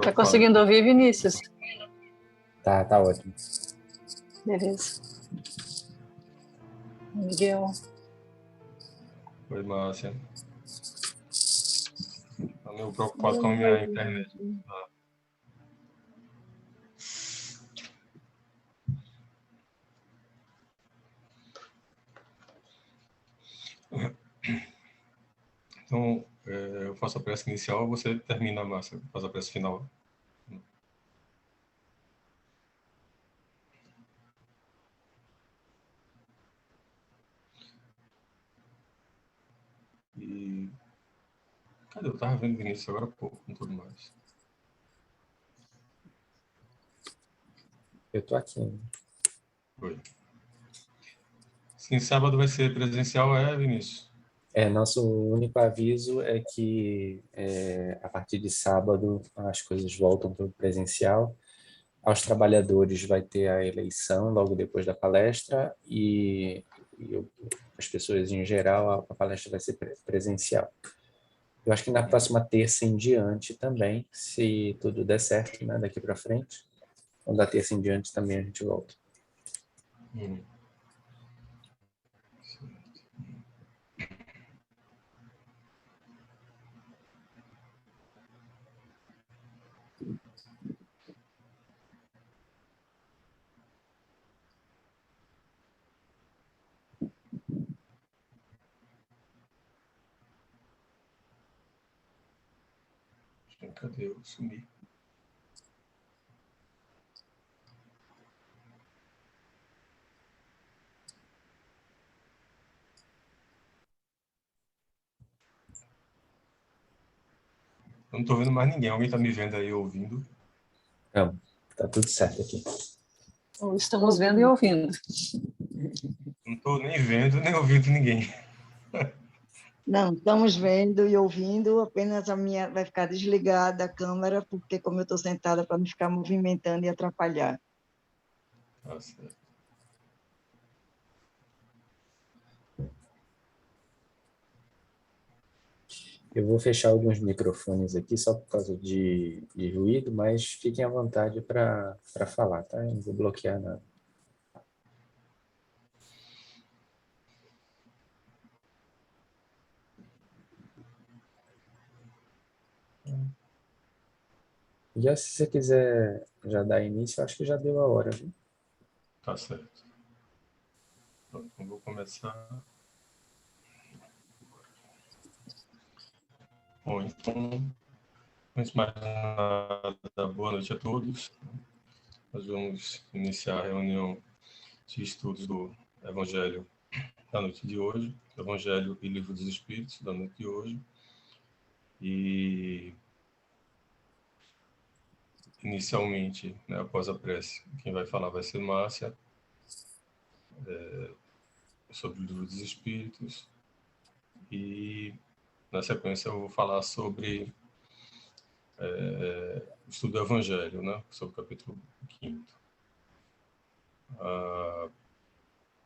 Tá conseguindo ouvir, Vinícius? Tá ótimo. Beleza. Miguel. Oi, Márcia. Tô meio preocupado com a minha internet. Então, eu faço a prece inicial, você termina, Márcia, faz a prece final. E... Cadê? Eu tava vendo o Vinícius agora há pouco, com tudo mais. Eu tô aqui. Oi. Sim, sábado vai ser presencial, Vinícius? Nosso único aviso é que a partir de sábado as coisas voltam para o presencial. Aos trabalhadores vai ter a eleição logo depois da palestra e as pessoas em geral a palestra vai ser presencial. Eu acho que na próxima terça em diante também, se tudo der certo, né, daqui para frente, então da terça em diante também a gente volta. Cadê? Eu sumi. Eu não tô vendo mais ninguém. Alguém tá me vendo aí, ouvindo? Não, tá tudo certo aqui. Estamos vendo e ouvindo. Não tô nem vendo, nem ouvindo ninguém. Não, estamos vendo e ouvindo, apenas a minha vai ficar desligada a câmera, porque como eu estou sentada para não ficar movimentando e atrapalhar. Tá certo. Eu vou fechar alguns microfones aqui só por causa de ruído, mas fiquem à vontade para falar, tá? Eu não vou bloquear nada. Já se você quiser já dar início, eu acho que já deu a hora, viu? Tá certo. Então, eu vou começar. Bom, então, antes de mais nada, boa noite a todos. Nós vamos iniciar a reunião de estudos do Evangelho da noite de hoje, Evangelho e Livro dos Espíritos da noite de hoje. E, inicialmente, né, após a prece, quem vai falar vai ser Márcia, sobre o Livro dos Espíritos. E, na sequência, eu vou falar sobre o estudo do Evangelho, né, sobre o capítulo 5º.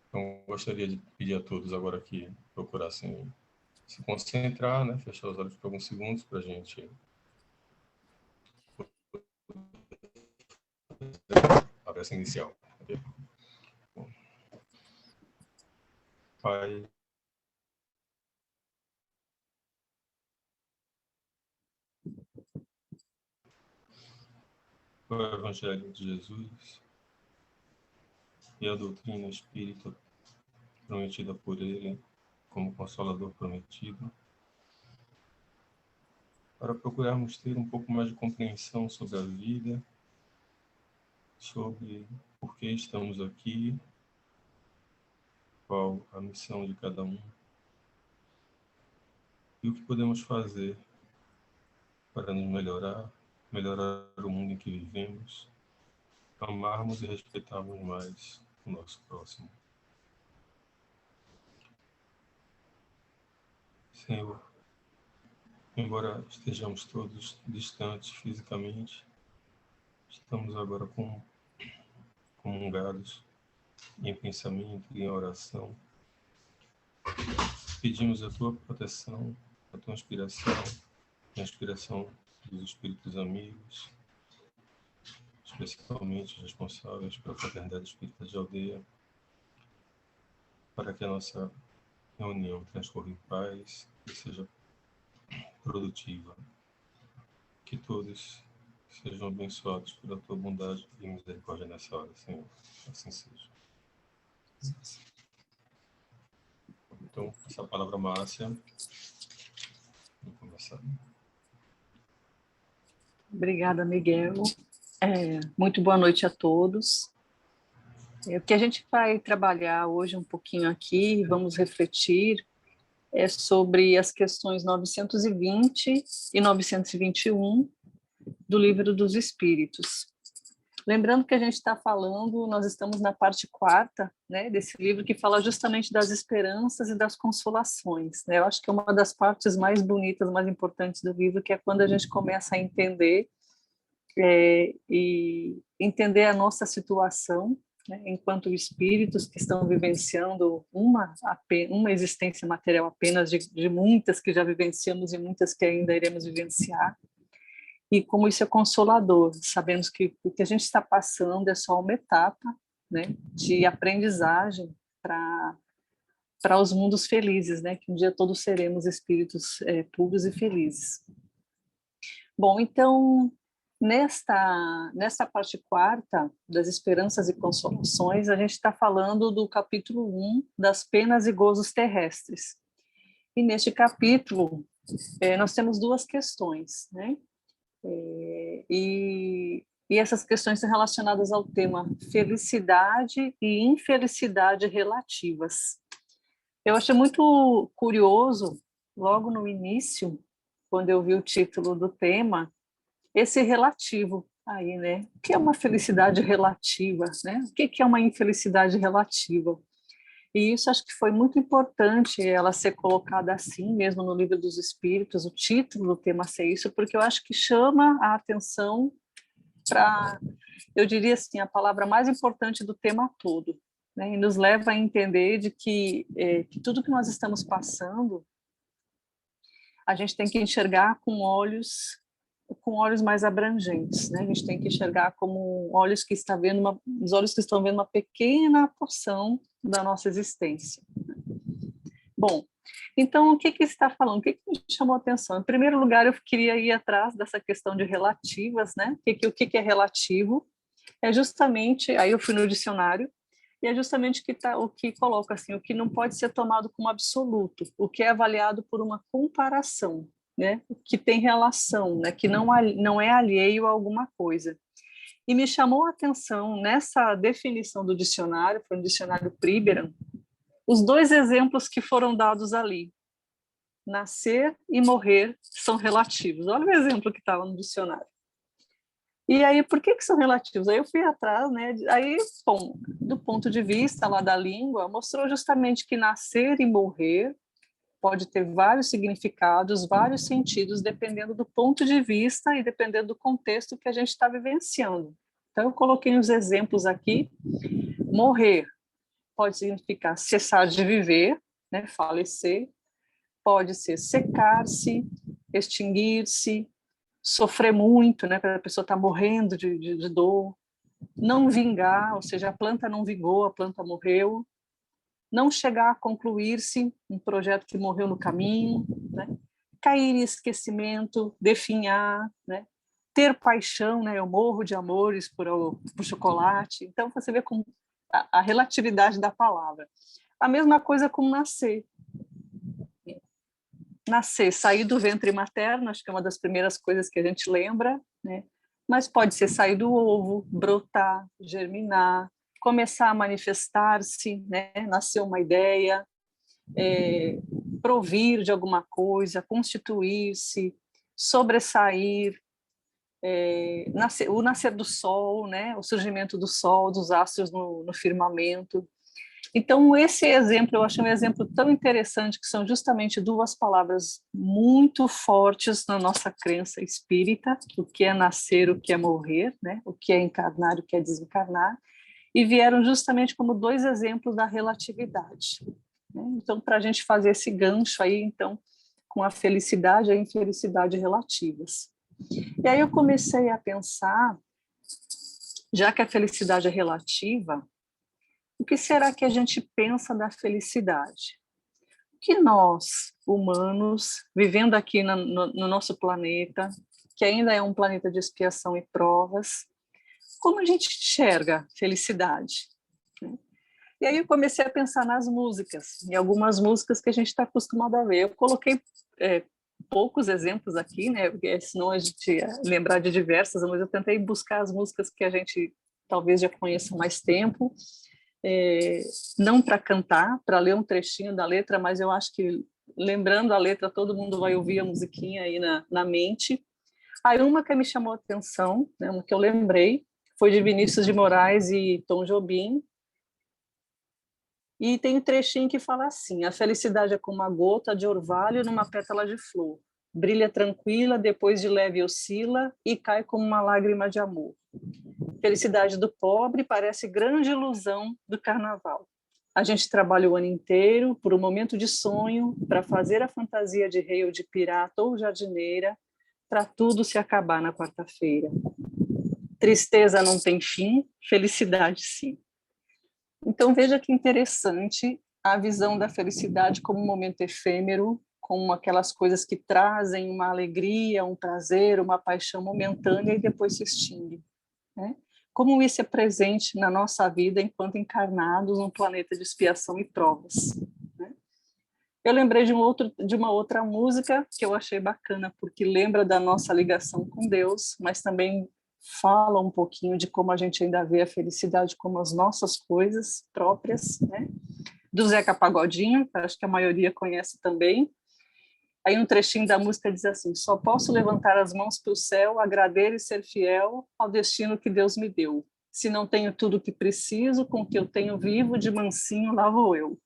Então, gostaria de pedir a todos agora que procurassem se concentrar, né, fechar os olhos por alguns segundos para a gente a prece inicial. Okay? Bom. Pai, o Evangelho de Jesus e a doutrina espírita prometida por ele como Consolador prometido, para procurarmos ter um pouco mais de compreensão sobre a vida, sobre por que estamos aqui, qual a missão de cada um e o que podemos fazer para nos melhorar o mundo em que vivemos, amarmos e respeitarmos mais o nosso próximo. Senhor, embora estejamos todos distantes fisicamente, estamos agora comungados em pensamento e em oração. Pedimos a tua proteção, a tua inspiração dos espíritos amigos, especialmente os responsáveis pela Fraternidade Espírita de Aldeia, para que a nossa reunião transcorra em paz e seja produtiva. Que todos sejam abençoados pela tua bondade e misericórdia nessa hora, Senhor. Assim seja. Então, essa palavra Márcia. Vamos começar. Obrigada, Miguel. Muito boa noite a todos. O que a gente vai trabalhar hoje um pouquinho aqui, vamos refletir, sobre as questões 920 e 921 do Livro dos Espíritos. Lembrando que a gente está falando, nós estamos na parte 4ª, né, desse livro, que fala justamente das esperanças e das consolações, né? Eu acho que é uma das partes mais bonitas, mais importantes do livro, que é quando a gente começa a entender e entender a nossa situação, né, enquanto espíritos que estão vivenciando uma existência material apenas de muitas que já vivenciamos e muitas que ainda iremos vivenciar, e como isso é consolador. Sabemos que o que a gente está passando é só uma etapa, né, de aprendizagem para os mundos felizes, né, que um dia todos seremos espíritos puros e felizes. Bom, então, nesta parte 4ª das esperanças e consolações, a gente está falando do capítulo 1 das penas e gozos terrestres. E neste capítulo, nós temos 2 questões, né? E essas questões são relacionadas ao tema felicidade e infelicidade relativas. Eu achei muito curioso, logo no início, quando eu vi o título do tema, esse relativo aí, né? O que é uma felicidade relativa, né? O que é uma infelicidade relativa? E isso acho que foi muito importante ela ser colocada assim, mesmo no Livro dos Espíritos, o título do tema ser isso, porque eu acho que chama a atenção para, eu diria assim, a palavra mais importante do tema todo, né? E nos leva a entender de que tudo que nós estamos passando, a gente tem que enxergar com olhos mais abrangentes, né? A gente tem que enxergar como olhos que estão vendo uma pequena porção da nossa existência. Bom, então o que está falando? O que me chamou a atenção? Em primeiro lugar, eu queria ir atrás dessa questão de relativas, né? O que é relativo? É justamente, aí eu fui no dicionário, e é justamente o que coloca assim, o que não pode ser tomado como absoluto, o que é avaliado por uma comparação, né, que tem relação, né, que não é alheio a alguma coisa. E me chamou a atenção nessa definição do dicionário, foi no dicionário Priberan, os 2 exemplos que foram dados ali. Nascer e morrer são relativos. Olha o exemplo que estava no dicionário. E aí, por que são relativos? Aí eu fui atrás, né? Aí, bom, do ponto de vista lá da língua, mostrou justamente que nascer e morrer pode ter vários significados, vários sentidos, dependendo do ponto de vista e dependendo do contexto que a gente está vivenciando. Então, eu coloquei uns exemplos aqui. Morrer pode significar cessar de viver, né, falecer, pode ser secar-se, extinguir-se, sofrer muito, né, a pessoa está morrendo de dor, não vingar, ou seja, a planta não vingou, a planta morreu, não chegar a concluir-se um projeto que morreu no caminho, né? Cair em esquecimento, definhar, né? Ter paixão, né? Eu morro de amores por chocolate. Então, você vê como a relatividade da palavra. A mesma coisa com nascer. Nascer, sair do ventre materno, acho que é uma das primeiras coisas que a gente lembra, né? Mas pode ser sair do ovo, brotar, germinar, começar a manifestar-se, né? Nascer uma ideia, provir de alguma coisa, constituir-se, sobressair, o nascer do sol, né? O surgimento do sol, dos astros no firmamento. Então, esse exemplo, eu achei um exemplo tão interessante, que são justamente 2 palavras muito fortes na nossa crença espírita, o que é nascer, o que é morrer, né? O que é encarnar, o que é desencarnar, e vieram justamente como 2 exemplos da relatividade, né? Então, para a gente fazer esse gancho aí, então, com a felicidade e a infelicidade relativas. E aí eu comecei a pensar, já que a felicidade é relativa, o que será que a gente pensa da felicidade? O que nós, humanos, vivendo aqui no nosso planeta, que ainda é um planeta de expiação e provas, como a gente enxerga felicidade? E aí eu comecei a pensar nas músicas, em algumas músicas que a gente está acostumado a ver. Eu coloquei poucos exemplos aqui, né? Porque senão a gente ia lembrar de diversas, mas eu tentei buscar as músicas que a gente talvez já conheça há mais tempo, não para cantar, para ler um trechinho da letra, mas eu acho que lembrando a letra, todo mundo vai ouvir a musiquinha aí na mente. Aí uma que me chamou a atenção, né, uma que eu lembrei, foi de Vinícius de Moraes e Tom Jobim, e tem um trechinho que fala assim: a felicidade é como uma gota de orvalho numa pétala de flor, brilha tranquila, depois de leve oscila e cai como uma lágrima de amor. Felicidade do pobre parece grande ilusão do carnaval. A gente trabalha o ano inteiro por um momento de sonho, para fazer a fantasia de rei ou de pirata ou jardineira, para tudo se acabar na quarta-feira. Tristeza não tem fim, felicidade sim. Então veja que interessante a visão da felicidade como um momento efêmero, como aquelas coisas que trazem uma alegria, um prazer, uma paixão momentânea e depois se extingue, né? Como isso é presente na nossa vida enquanto encarnados num planeta de expiação e provas, né? Eu lembrei de uma outra música que eu achei bacana, porque lembra da nossa ligação com Deus, mas também fala um pouquinho de como a gente ainda vê a felicidade como as nossas coisas próprias, né? Do Zeca Pagodinho, que acho que a maioria conhece também. Aí um trechinho da música diz assim: só posso levantar as mãos para o céu, agradecer e ser fiel ao destino que Deus me deu. Se não tenho tudo o que preciso, com o que eu tenho vivo, de mansinho lá vou eu.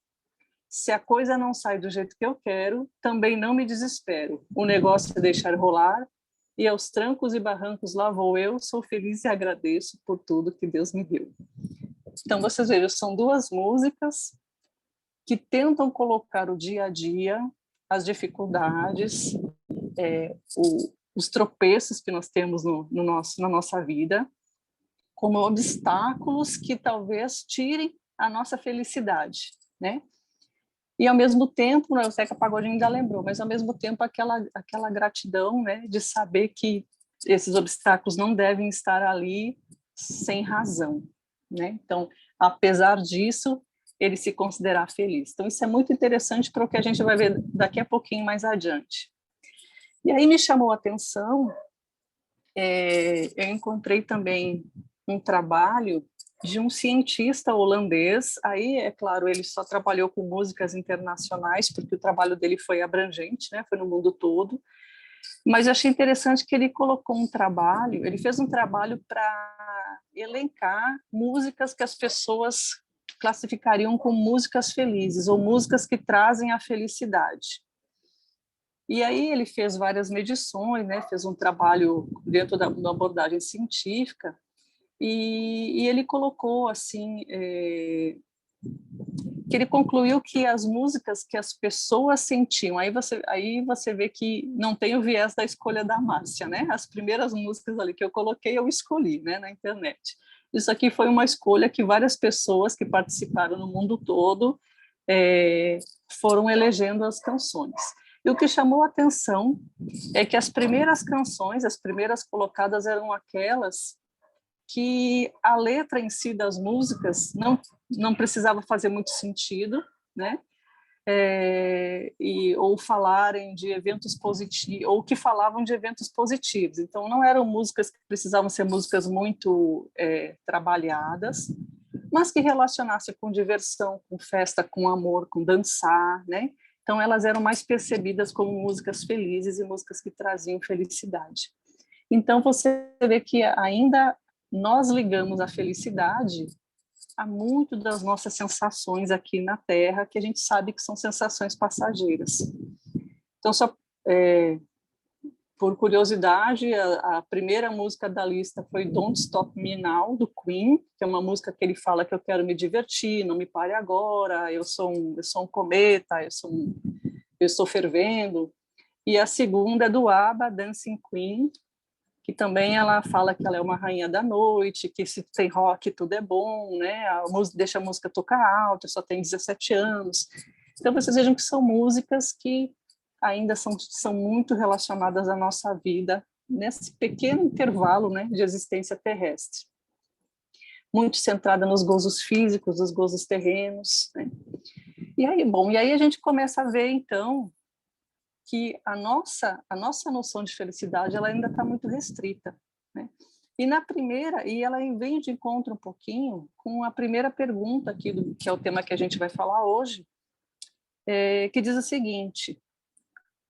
Se a coisa não sai do jeito que eu quero, também não me desespero. O negócio é deixar rolar, e aos trancos e barrancos lá vou eu, sou feliz e agradeço por tudo que Deus me deu. Então, vocês vejam, são duas músicas que tentam colocar o dia a dia, as dificuldades, os tropeços que nós temos na nossa vida, como obstáculos que talvez tirem a nossa felicidade, né? E ao mesmo tempo, né, o Zeca Pagodinho ainda lembrou, mas ao mesmo tempo aquela gratidão, né, de saber que esses obstáculos não devem estar ali sem razão, né? Então, apesar disso, ele se considerar feliz. Então, isso é muito interessante para o que a gente vai ver daqui a pouquinho mais adiante. E aí me chamou a atenção, eu encontrei também um trabalho de um cientista holandês. Aí, é claro, ele só trabalhou com músicas internacionais, porque o trabalho dele foi abrangente, né? Foi no mundo todo. Mas eu achei interessante que ele colocou ele fez um trabalho para elencar músicas que as pessoas classificariam como músicas felizes, ou músicas que trazem a felicidade. E aí ele fez várias medições, né? Fez um trabalho dentro da abordagem científica, e ele colocou assim, que ele concluiu que as músicas que as pessoas sentiam, aí você vê que não tem o viés da escolha da Márcia, né? As primeiras músicas ali que eu coloquei, eu escolhi, né, na internet. Isso aqui foi uma escolha que várias pessoas que participaram no mundo todo foram elegendo as canções. E o que chamou a atenção é que as primeiras canções, as primeiras colocadas eram aquelas que a letra em si das músicas não precisava fazer muito sentido, né? Ou falarem de eventos positivos, ou que falavam de eventos positivos. Então, não eram músicas que precisavam ser músicas muito trabalhadas, mas que relacionassem com diversão, com festa, com amor, com dançar, né? Então, elas eram mais percebidas como músicas felizes e músicas que traziam felicidade. Então, você vê que ainda nós ligamos a felicidade a muito das nossas sensações aqui na Terra, que a gente sabe que são sensações passageiras. Então, só por curiosidade, a primeira música da lista foi Don't Stop Me Now, do Queen, que é uma música que ele fala que eu quero me divertir, não me pare agora, eu sou um cometa, eu estou fervendo. E a segunda é do ABBA, Dancing Queen, que também ela fala que ela é uma rainha da noite, que se tem rock tudo é bom, né? Deixa a música tocar alto, só tem 17 anos. Então vocês vejam que são músicas que ainda são muito relacionadas à nossa vida nesse pequeno intervalo, né, de existência terrestre. Muito centrada nos gozos físicos, nos gozos terrenos, né? E aí a gente começa a ver, então, que a nossa noção de felicidade ela ainda está muito restrita, né? E ela vem de encontro um pouquinho com a primeira pergunta aqui, que é o tema que a gente vai falar hoje, que diz o seguinte: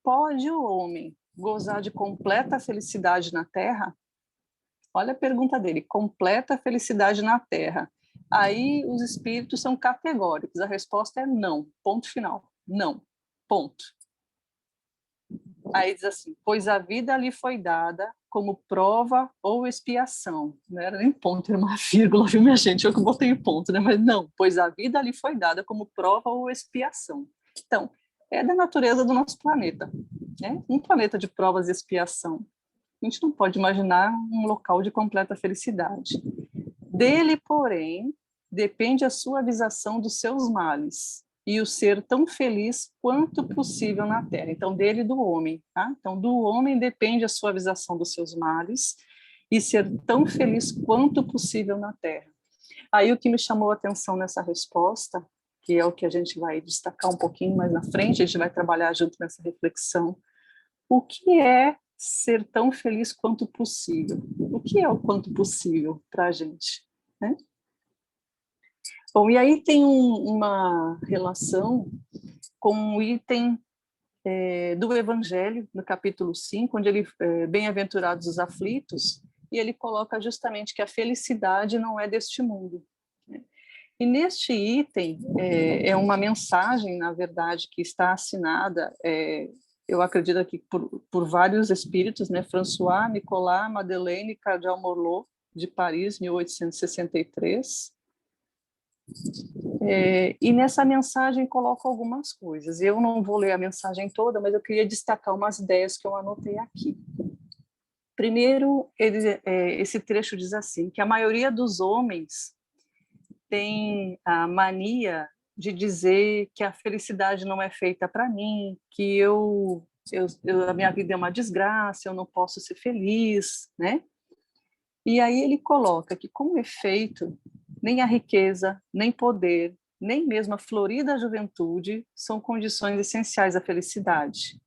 pode o homem gozar de completa felicidade na Terra? Olha a pergunta dele, completa felicidade na Terra. Aí os espíritos são categóricos, a resposta é não, ponto final, não, ponto. Aí diz assim, pois a vida lhe foi dada como prova ou expiação. Não era nem ponto, era uma vírgula, viu, minha gente? Eu que botei o ponto, né? Mas não, pois a vida lhe foi dada como prova ou expiação. Então, é da natureza do nosso planeta, né? Um planeta de provas e expiação. A gente não pode imaginar um local de completa felicidade. Dele, porém, depende a suavização dos seus males e o ser tão feliz quanto possível na Terra. Então, dele e do homem, tá? Então, do homem depende a suavização dos seus males e ser tão feliz quanto possível na Terra. Aí, o que me chamou a atenção nessa resposta, que é o que a gente vai destacar um pouquinho mais na frente, a gente vai trabalhar junto nessa reflexão, o que é ser tão feliz quanto possível? O que é o quanto possível para a gente, né? Bom, e aí tem uma relação com um item do Evangelho, no capítulo 5, onde ele, bem-aventurados os aflitos, e ele coloca justamente que a felicidade não é deste mundo, né? E neste item é uma mensagem, na verdade, que está assinada, eu acredito que por vários espíritos, né? François, Nicolas, Madeleine, Cardeal Morlot, de Paris, 1863. E nessa mensagem coloca algumas coisas. Eu não vou ler a mensagem toda, mas eu queria destacar umas ideias que eu anotei aqui. Primeiro, esse trecho diz assim, que a maioria dos homens tem a mania de dizer que a felicidade não é feita para mim, que a minha vida é uma desgraça, eu não posso ser feliz, né? E aí ele coloca que, com efeito, nem a riqueza, nem poder, nem mesmo a florida juventude são condições essenciais à felicidade.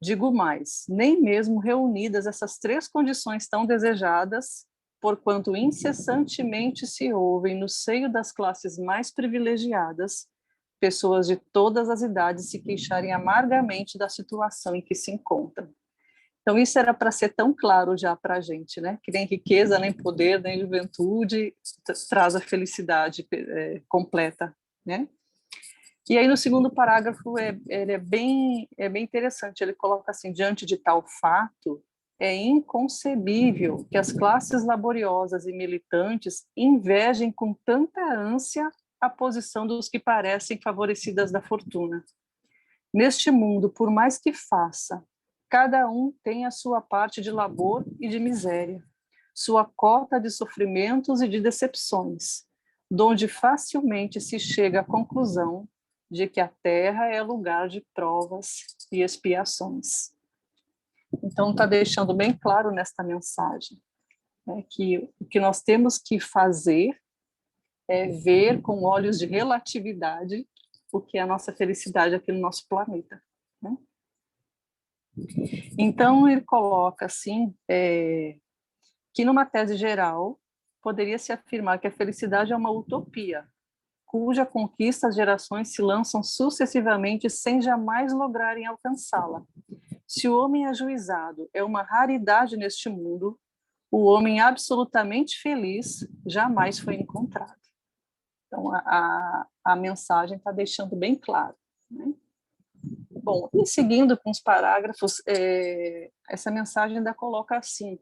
Digo mais, nem mesmo reunidas essas três condições tão desejadas, porquanto incessantemente se ouvem no seio das classes mais privilegiadas pessoas de todas as idades se queixarem amargamente da situação em que se encontram. Então, isso era para ser tão claro já para a gente, né? Que nem riqueza, nem poder, nem juventude traz a felicidade completa, né? E aí, no segundo parágrafo, ele é bem interessante. Ele coloca assim, diante de tal fato, é inconcebível que as classes laboriosas e militantes invejem com tanta ânsia a posição dos que parecem favorecidas da fortuna. Neste mundo, por mais que faça, cada um tem a sua parte de labor e de miséria, sua cota de sofrimentos e de decepções, donde facilmente se chega à conclusão de que a Terra é lugar de provas e expiações. Então, está deixando bem claro nesta mensagem, né, que o que nós temos que fazer é ver com olhos de relatividade o que é a nossa felicidade aqui no nosso planeta, né? Então, ele coloca assim, que numa tese geral, poderia-se afirmar que a felicidade é uma utopia, cuja conquista as gerações se lançam sucessivamente sem jamais lograrem alcançá-la. Se o homem ajuizado é uma raridade neste mundo, o homem absolutamente feliz jamais foi encontrado. Então, a mensagem está deixando bem claro, né? Bom, e seguindo com os parágrafos, essa mensagem ainda coloca assim,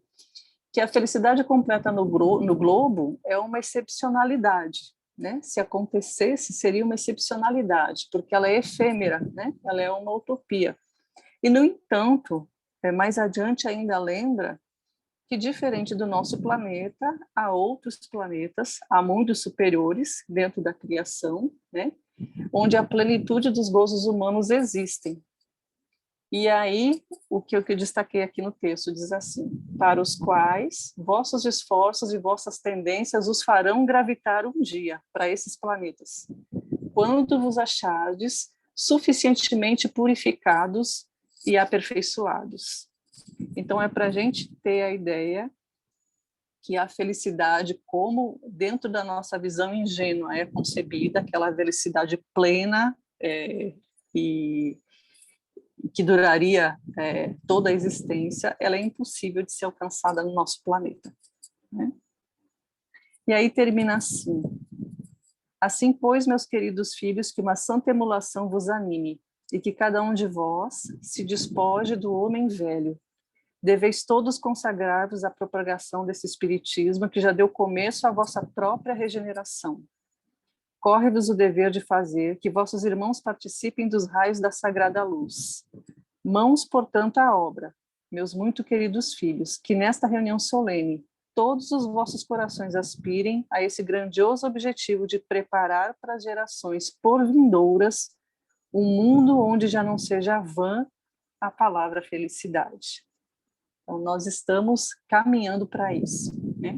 que a felicidade completa no globo é uma excepcionalidade, né? Se acontecesse, seria uma excepcionalidade, porque ela é efêmera, né? Ela é uma utopia. E, no entanto, mais adiante ainda lembra que, diferente do nosso planeta, há outros planetas, há mundos superiores dentro da criação, né? Onde a plenitude dos gozos humanos existem. E aí, o que eu destaquei aqui no texto diz assim: para os quais vossos esforços e vossas tendências os farão gravitar um dia para esses planetas, quando vos achardes suficientemente purificados e aperfeiçoados. Então, é para a gente ter a ideia que a felicidade, como dentro da nossa visão ingênua é concebida, aquela felicidade plena e que duraria toda a existência, ela é impossível de ser alcançada no nosso planeta, né? E aí termina assim: assim, pois, meus queridos filhos, que uma santa emulação vos anime, e que cada um de vós se despoje do homem velho. Deveis todos consagrar-vos à propagação desse espiritismo que já deu começo à vossa própria regeneração. Corre-vos o dever de fazer que vossos irmãos participem dos raios da sagrada luz. Mãos, portanto, à obra, meus muito queridos filhos, que nesta reunião solene todos os vossos corações aspirem a esse grandioso objetivo de preparar para as gerações por vindouras um mundo onde já não seja vã a palavra felicidade. Então, nós estamos caminhando para isso, né?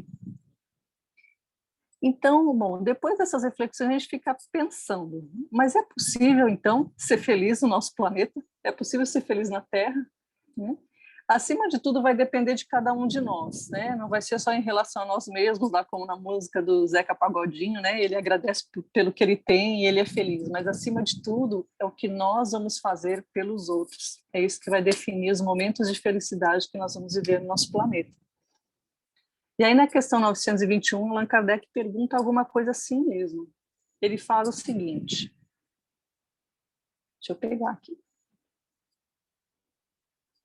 Então, bom, depois dessas reflexões, a gente fica pensando, mas é possível, então, ser feliz no nosso planeta? É possível ser feliz na Terra? Né? Acima de tudo, vai depender de cada um de nós, né? Não vai ser só em relação a nós mesmos, lá como na música do Zeca Pagodinho, né? Ele agradece pelo que ele tem e ele é feliz, mas acima de tudo, é o que nós vamos fazer pelos outros. É isso que vai definir os momentos de felicidade que nós vamos viver no nosso planeta. E aí, na questão 921, Allan Kardec pergunta alguma coisa assim mesmo. Ele fala o seguinte, deixa eu pegar aqui.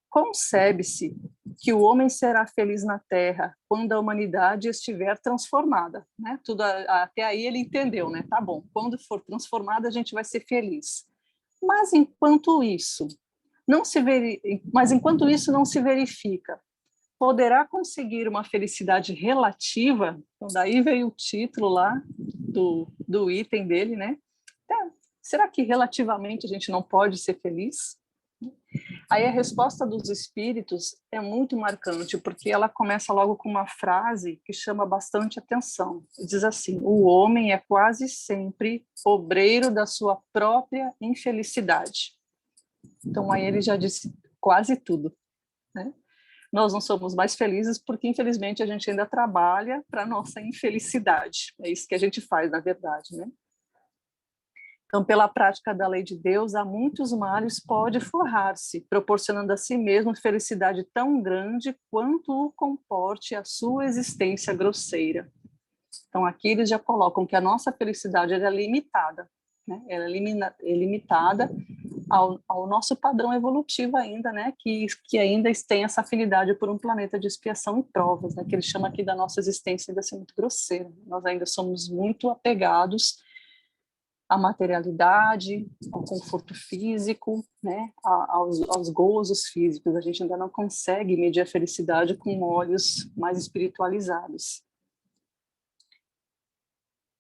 Concebe-se que o homem será feliz na Terra quando a humanidade estiver transformada, né? Tudo até aí ele entendeu, né? Tá bom, quando for transformada a gente vai ser feliz. Mas enquanto isso não se verifica, poderá conseguir uma felicidade relativa? Então, daí veio o título lá do item dele, né? Será que relativamente a gente não pode ser feliz? Aí a resposta dos espíritos é muito marcante, porque ela começa logo com uma frase que chama bastante atenção. Diz assim: o homem é quase sempre obreiro da sua própria infelicidade. Então, aí ele já disse quase tudo, né? Nós não somos mais felizes porque, infelizmente, a gente ainda trabalha para a nossa infelicidade. É isso que a gente faz, na verdade, né? Então, pela prática da lei de Deus, há muitos males pode forrar-se, proporcionando a si mesmo felicidade tão grande quanto o comporte a sua existência grosseira. Então, aqui eles já colocam que a nossa felicidade é limitada, né? Ela é limitada ao nosso padrão evolutivo ainda, né? Que ainda tem essa afinidade por um planeta de expiação e provas, né? Que ele chama aqui da nossa existência ainda ser muito grosseira. Nós ainda somos muito apegados à materialidade, ao conforto físico, né? aos gozos físicos. A gente ainda não consegue medir a felicidade com olhos mais espiritualizados.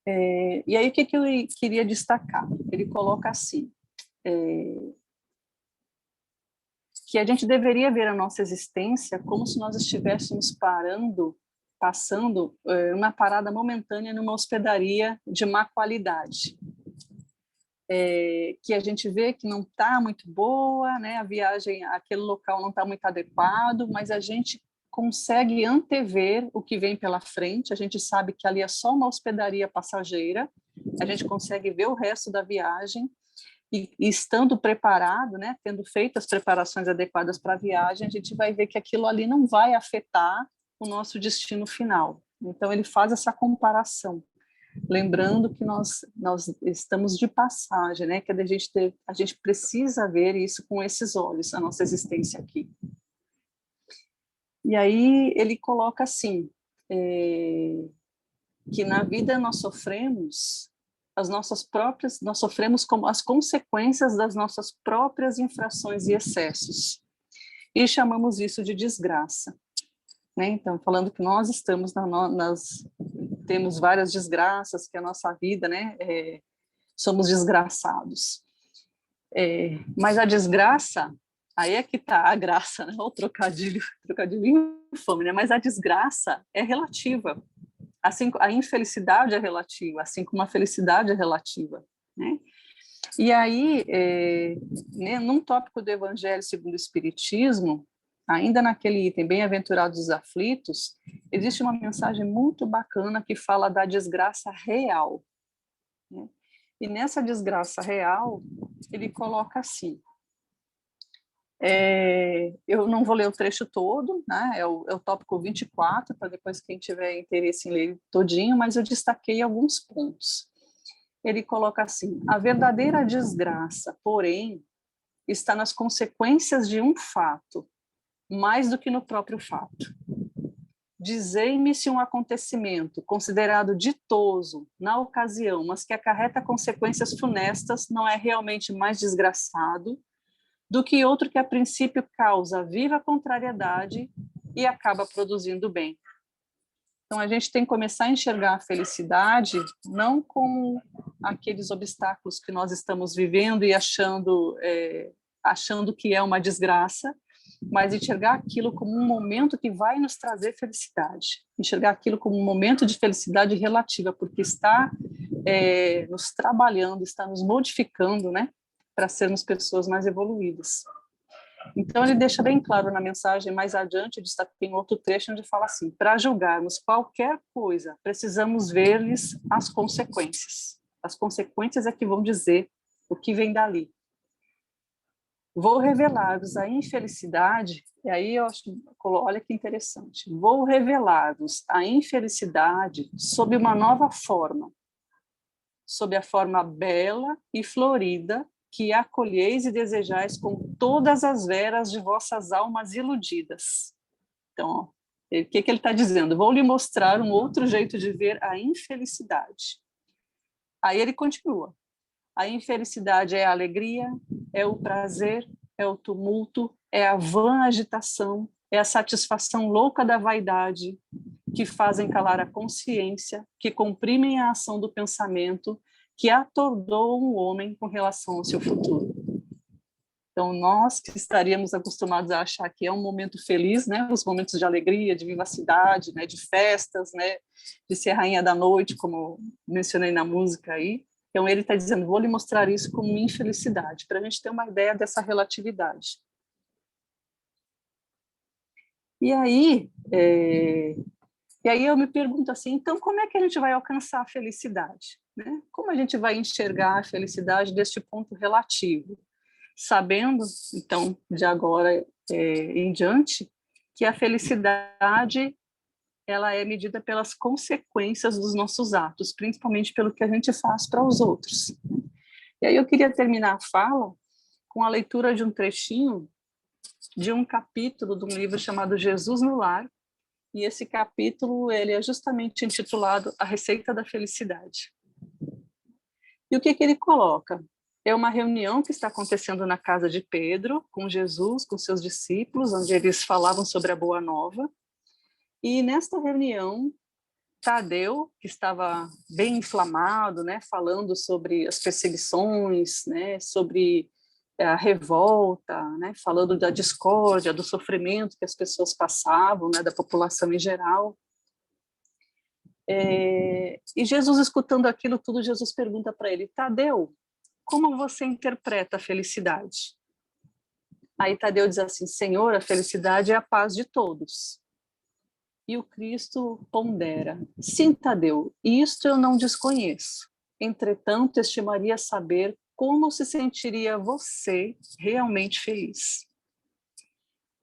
E aí, o que eu queria destacar? Ele coloca assim, que a gente deveria ver a nossa existência como se nós estivéssemos passando uma parada momentânea numa hospedaria de má qualidade. Que a gente vê que não está muito boa, né? A viagem, aquele local não está muito adequado, mas a gente consegue antever o que vem pela frente, a gente sabe que ali é só uma hospedaria passageira, a gente consegue ver o resto da viagem, e estando preparado, né, tendo feito as preparações adequadas para a viagem, a gente vai ver que aquilo ali não vai afetar o nosso destino final. Então, ele faz essa comparação, lembrando que nós estamos de passagem, né, que a gente precisa ver isso com esses olhos, a nossa existência aqui. E aí ele coloca assim, que na vida nós sofremos nós sofremos como as consequências das nossas próprias infrações e excessos. E chamamos isso de desgraça. né? Então, falando que nós estamos temos várias desgraças, que a nossa vida, né? Somos desgraçados. Mas a desgraça, aí é que está a graça, né? O trocadilho infame, né? Mas a desgraça é relativa. Assim, a infelicidade é relativa, assim como a felicidade é relativa, né? E aí, né, num tópico do Evangelho segundo o Espiritismo, ainda naquele item, Bem-aventurados os aflitos, existe uma mensagem muito bacana que fala da desgraça real, né? E nessa desgraça real, ele coloca assim, eu não vou ler o trecho todo, né? É o tópico 24, para depois quem tiver interesse em ler todinho, mas eu destaquei alguns pontos. Ele coloca assim, a verdadeira desgraça, porém, está nas consequências de um fato, mais do que no próprio fato. Dizei-me se um acontecimento considerado ditoso na ocasião, mas que acarreta consequências funestas, não é realmente mais desgraçado do que outro que a princípio causa viva contrariedade e acaba produzindo bem. Então, a gente tem que começar a enxergar a felicidade não como aqueles obstáculos que nós estamos vivendo e achando que é uma desgraça, mas enxergar aquilo como um momento que vai nos trazer felicidade. Enxergar aquilo como um momento de felicidade relativa, porque está nos trabalhando, está nos modificando, né, para sermos pessoas mais evoluídas. Então, ele deixa bem claro na mensagem, mais adiante, tem outro trecho onde fala assim, para julgarmos qualquer coisa, precisamos ver-lhes as consequências. As consequências é que vão dizer o que vem dali. Vou revelar-vos a infelicidade, e aí eu acho, olha que interessante, vou revelar-vos a infelicidade sob uma nova forma, sob a forma bela e florida que acolheis e desejais com todas as veras de vossas almas iludidas. Então, ó, o que ele está dizendo? Vou lhe mostrar um outro jeito de ver a infelicidade. Aí ele continua. A infelicidade é a alegria, é o prazer, é o tumulto, é a vã agitação, é a satisfação louca da vaidade, que fazem calar a consciência, que comprimem a ação do pensamento, que atordoam o homem com relação ao seu futuro. Então, nós que estaríamos acostumados a achar que é um momento feliz, né, os momentos de alegria, de vivacidade, né, de festas, né, de ser rainha da noite, como mencionei na música aí. Então, ele está dizendo, vou lhe mostrar isso como infelicidade, para a gente ter uma ideia dessa relatividade. E aí eu me pergunto assim, então como é que a gente vai alcançar a felicidade, né? Como a gente vai enxergar a felicidade deste ponto relativo? Sabendo, então, de agora em diante, que a felicidade ela é medida pelas consequências dos nossos atos, principalmente pelo que a gente faz para os outros. E aí eu queria terminar a fala com a leitura de um trechinho de um capítulo de um livro chamado Jesus no Lar, e esse capítulo ele é justamente intitulado A Receita da Felicidade. E o que ele coloca? É uma reunião que está acontecendo na casa de Pedro, com Jesus, com seus discípulos, onde eles falavam sobre a Boa Nova. E nesta reunião, Tadeu, que estava bem inflamado, né, falando sobre as perseguições, né, sobre a revolta, né, falando da discórdia, do sofrimento que as pessoas passavam, né, da população em geral. E Jesus, escutando aquilo tudo, Jesus pergunta para ele, Tadeu, como você interpreta a felicidade? Aí Tadeu diz assim, Senhor, a felicidade é a paz de todos. E o Cristo pondera, sim, Tadeu, isto eu não desconheço. Entretanto, estimaria saber como se sentiria você realmente feliz.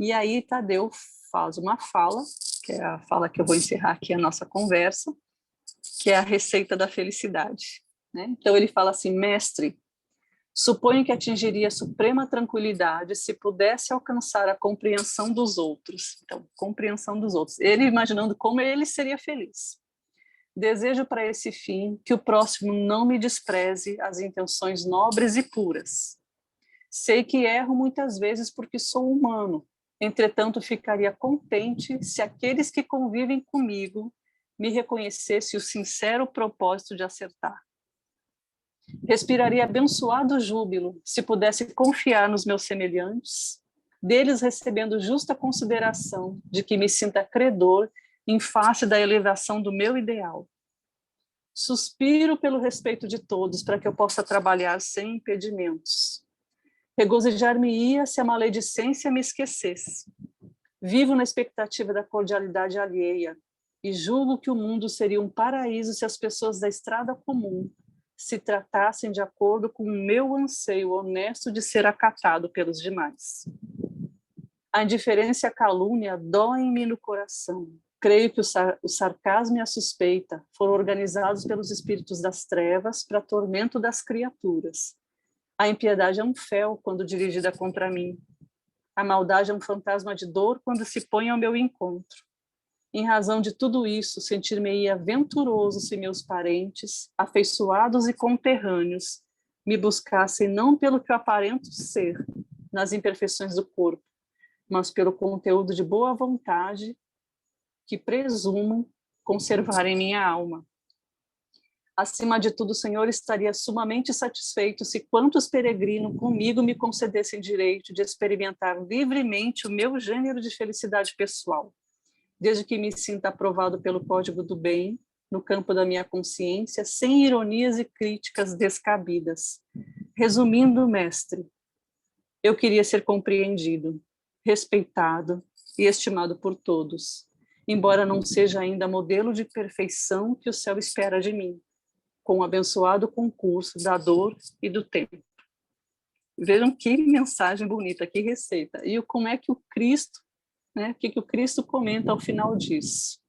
E aí Tadeu faz uma fala, que é a fala que eu vou encerrar aqui a nossa conversa, que é a receita da felicidade, né? Então ele fala assim, mestre, suponho que atingiria suprema tranquilidade se pudesse alcançar a compreensão dos outros. Então, compreensão dos outros. Ele imaginando como ele seria feliz. Desejo para esse fim que o próximo não me despreze as intenções nobres e puras. Sei que erro muitas vezes porque sou humano, Entretanto, ficaria contente se aqueles que convivem comigo me reconhecessem o sincero propósito de acertar. Respiraria abençoado júbilo se pudesse confiar nos meus semelhantes, deles recebendo justa consideração de que me sinta credor em face da elevação do meu ideal. Suspiro pelo respeito de todos para que eu possa trabalhar sem impedimentos. Regozijar-me-ia se a maledicência me esquecesse. Vivo na expectativa da cordialidade alheia e julgo que o mundo seria um paraíso se as pessoas da estrada comum se tratassem de acordo com o meu anseio honesto de ser acatado pelos demais. A indiferença e a calúnia doem-me no coração. Creio que o sarcasmo e a suspeita foram organizados pelos espíritos das trevas para tormento das criaturas. A impiedade é um fel quando dirigida contra mim. A maldade é um fantasma de dor quando se põe ao meu encontro. Em razão de tudo isso, sentir-me-ia venturoso se meus parentes, afeiçoados e conterrâneos, me buscassem não pelo que eu aparento ser, nas imperfeições do corpo, mas pelo conteúdo de boa vontade que presumam conservar em minha alma. Acima de tudo, o Senhor estaria sumamente satisfeito se quantos peregrinam comigo me concedessem direito de experimentar livremente o meu gênero de felicidade pessoal, desde que me sinta aprovado pelo código do bem, no campo da minha consciência, sem ironias e críticas descabidas. Resumindo, mestre, eu queria ser compreendido, respeitado e estimado por todos, embora não seja ainda modelo de perfeição que o céu espera de mim, com o abençoado concurso da dor e do tempo. Vejam que mensagem bonita, que receita. E como é que o Cristo, né, o que o Cristo comenta ao final disso?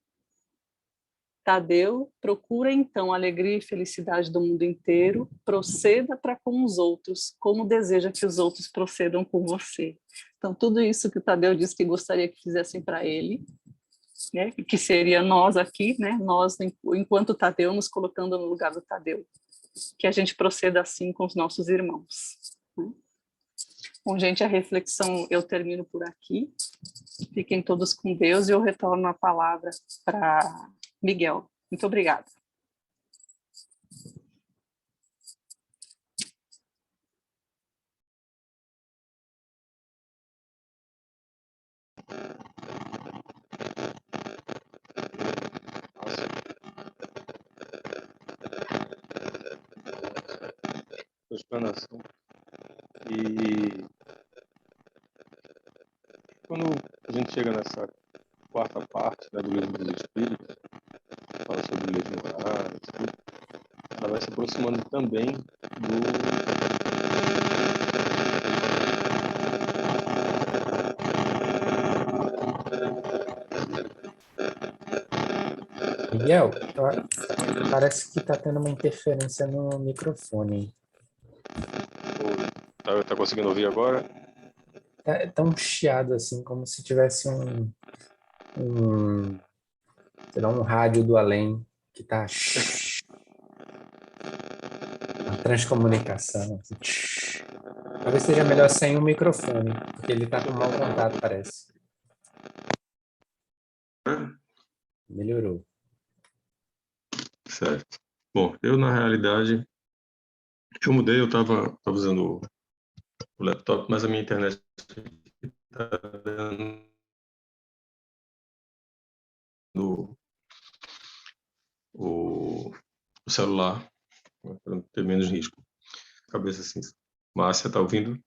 Tadeu, procura então a alegria e felicidade do mundo inteiro, proceda para com os outros, como deseja que os outros procedam com você. Então, tudo isso que o Tadeu disse que gostaria que fizessem para ele, né, que seria nós aqui, né, nós, enquanto Tadeu, nos colocando no lugar do Tadeu, que a gente proceda assim com os nossos irmãos. Né? Bom, gente, a reflexão eu termino por aqui. Fiquem todos com Deus e eu retorno a palavra para Miguel. Muito obrigada. Explanação. E quando a gente chega nessa quarta parte, né, do Livro dos Espíritos, fala sobre leis morais, ela vai se aproximando também do Miguel, parece que está tendo uma interferência no microfone. Tá conseguindo ouvir agora? É tão chiado assim, como se tivesse sei lá, um rádio do além que está uma transcomunicação. Assim. Talvez seja melhor sem o microfone, porque ele está com mau contato, parece. Melhorou. Certo. Bom, eu na realidade, eu mudei, eu estava usando o laptop, mas a minha internet está dando o celular, para ter menos risco. Cabeça assim. Márcia, está ouvindo?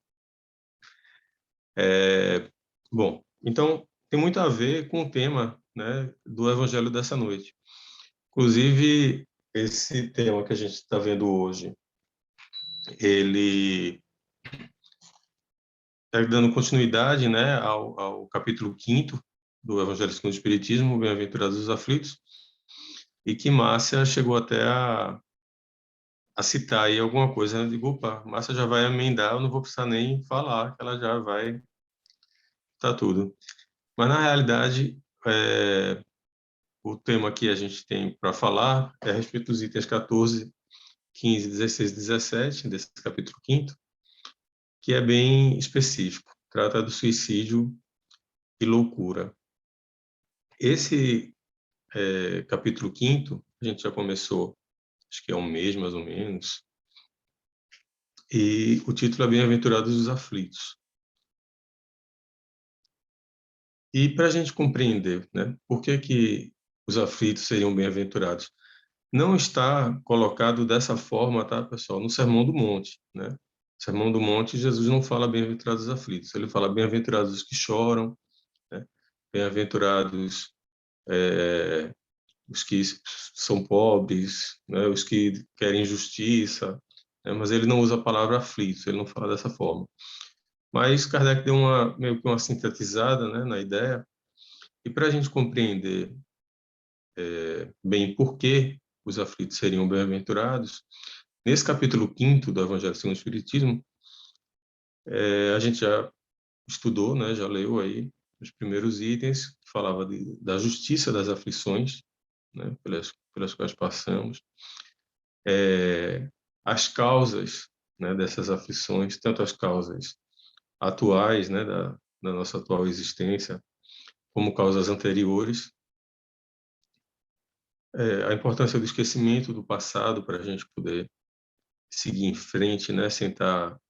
Bom, então tem muito a ver com o tema, né, do Evangelho dessa noite. Inclusive, esse tema que a gente está vendo hoje, ele está dando continuidade, né, ao capítulo 5º do Evangelho segundo o Espiritismo, Bem-aventurados os aflitos, e que Márcia chegou até a citar aí alguma coisa. Eu digo, opa, Márcia já vai emendar, eu não vou precisar nem falar, que ela já vai tá tudo. Mas, na realidade, o tema que a gente tem para falar é a respeito dos itens 14, 15, 16 e 17, desse capítulo 5º, que é bem específico. Trata do suicídio e loucura. Esse capítulo 5º, a gente já começou, acho que há um mês mais ou menos, e o título é Bem-aventurados os aflitos. E para a gente compreender, né, por que os aflitos seriam bem-aventurados, não está colocado dessa forma, tá, pessoal, no Sermão do Monte, né? No Sermão do Monte, Jesus não fala bem-aventurados os aflitos, ele fala bem-aventurados os que choram, né? Bem-aventurados os que são pobres, né? Os que querem justiça, né? Mas ele não usa a palavra aflitos, ele não fala dessa forma. Mas Kardec deu meio que uma sintetizada, né, na ideia, e para a gente compreender bem por que os aflitos seriam bem-aventurados, nesse capítulo 5º do Evangelho segundo o Espiritismo, a gente já estudou, né, já leu aí os primeiros itens, que falava da justiça das aflições, né, pelas quais passamos, as causas, né, dessas aflições, tanto as causas atuais, né, da nossa atual existência, como causas anteriores, a importância do esquecimento do passado para a gente poder seguir em frente, né, sem estar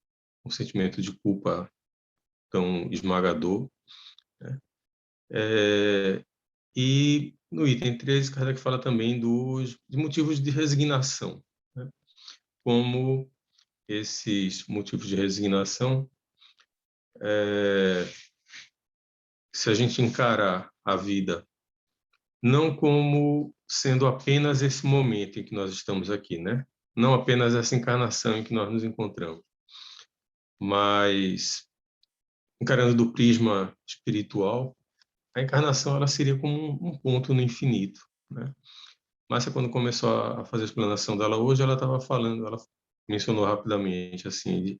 um sentimento de culpa tão esmagador, né? E no item 13, Kardec fala também de motivos de resignação, né? Como esses motivos de resignação, se a gente encarar a vida não como sendo apenas esse momento em que nós estamos aqui, né? Não apenas essa encarnação em que nós nos encontramos, mas encarando do prisma espiritual, a encarnação ela seria como um ponto no infinito, né? Márcia, quando começou a fazer a explanação dela hoje, ela estava falando, ela mencionou rapidamente assim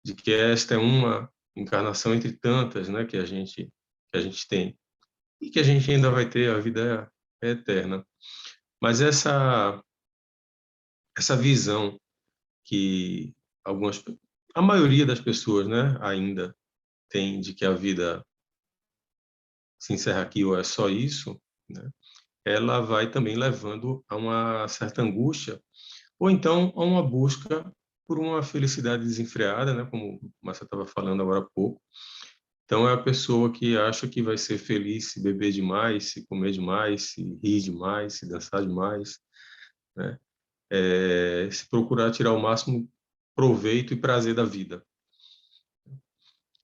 de que esta é uma encarnação entre tantas, né, que a gente tem e que a gente ainda vai ter, a vida é eterna. Mas essa visão que a maioria das pessoas, né, ainda tem de que a vida se encerra aqui ou é só isso, né? Ela vai também levando a uma certa angústia ou então a uma busca por uma felicidade desenfreada, né? Como você estava falando agora há pouco. Então é a pessoa que acha que vai ser feliz se beber demais, se comer demais, se rir demais, se dançar demais, né? Se procurar tirar o máximo proveito e prazer da vida.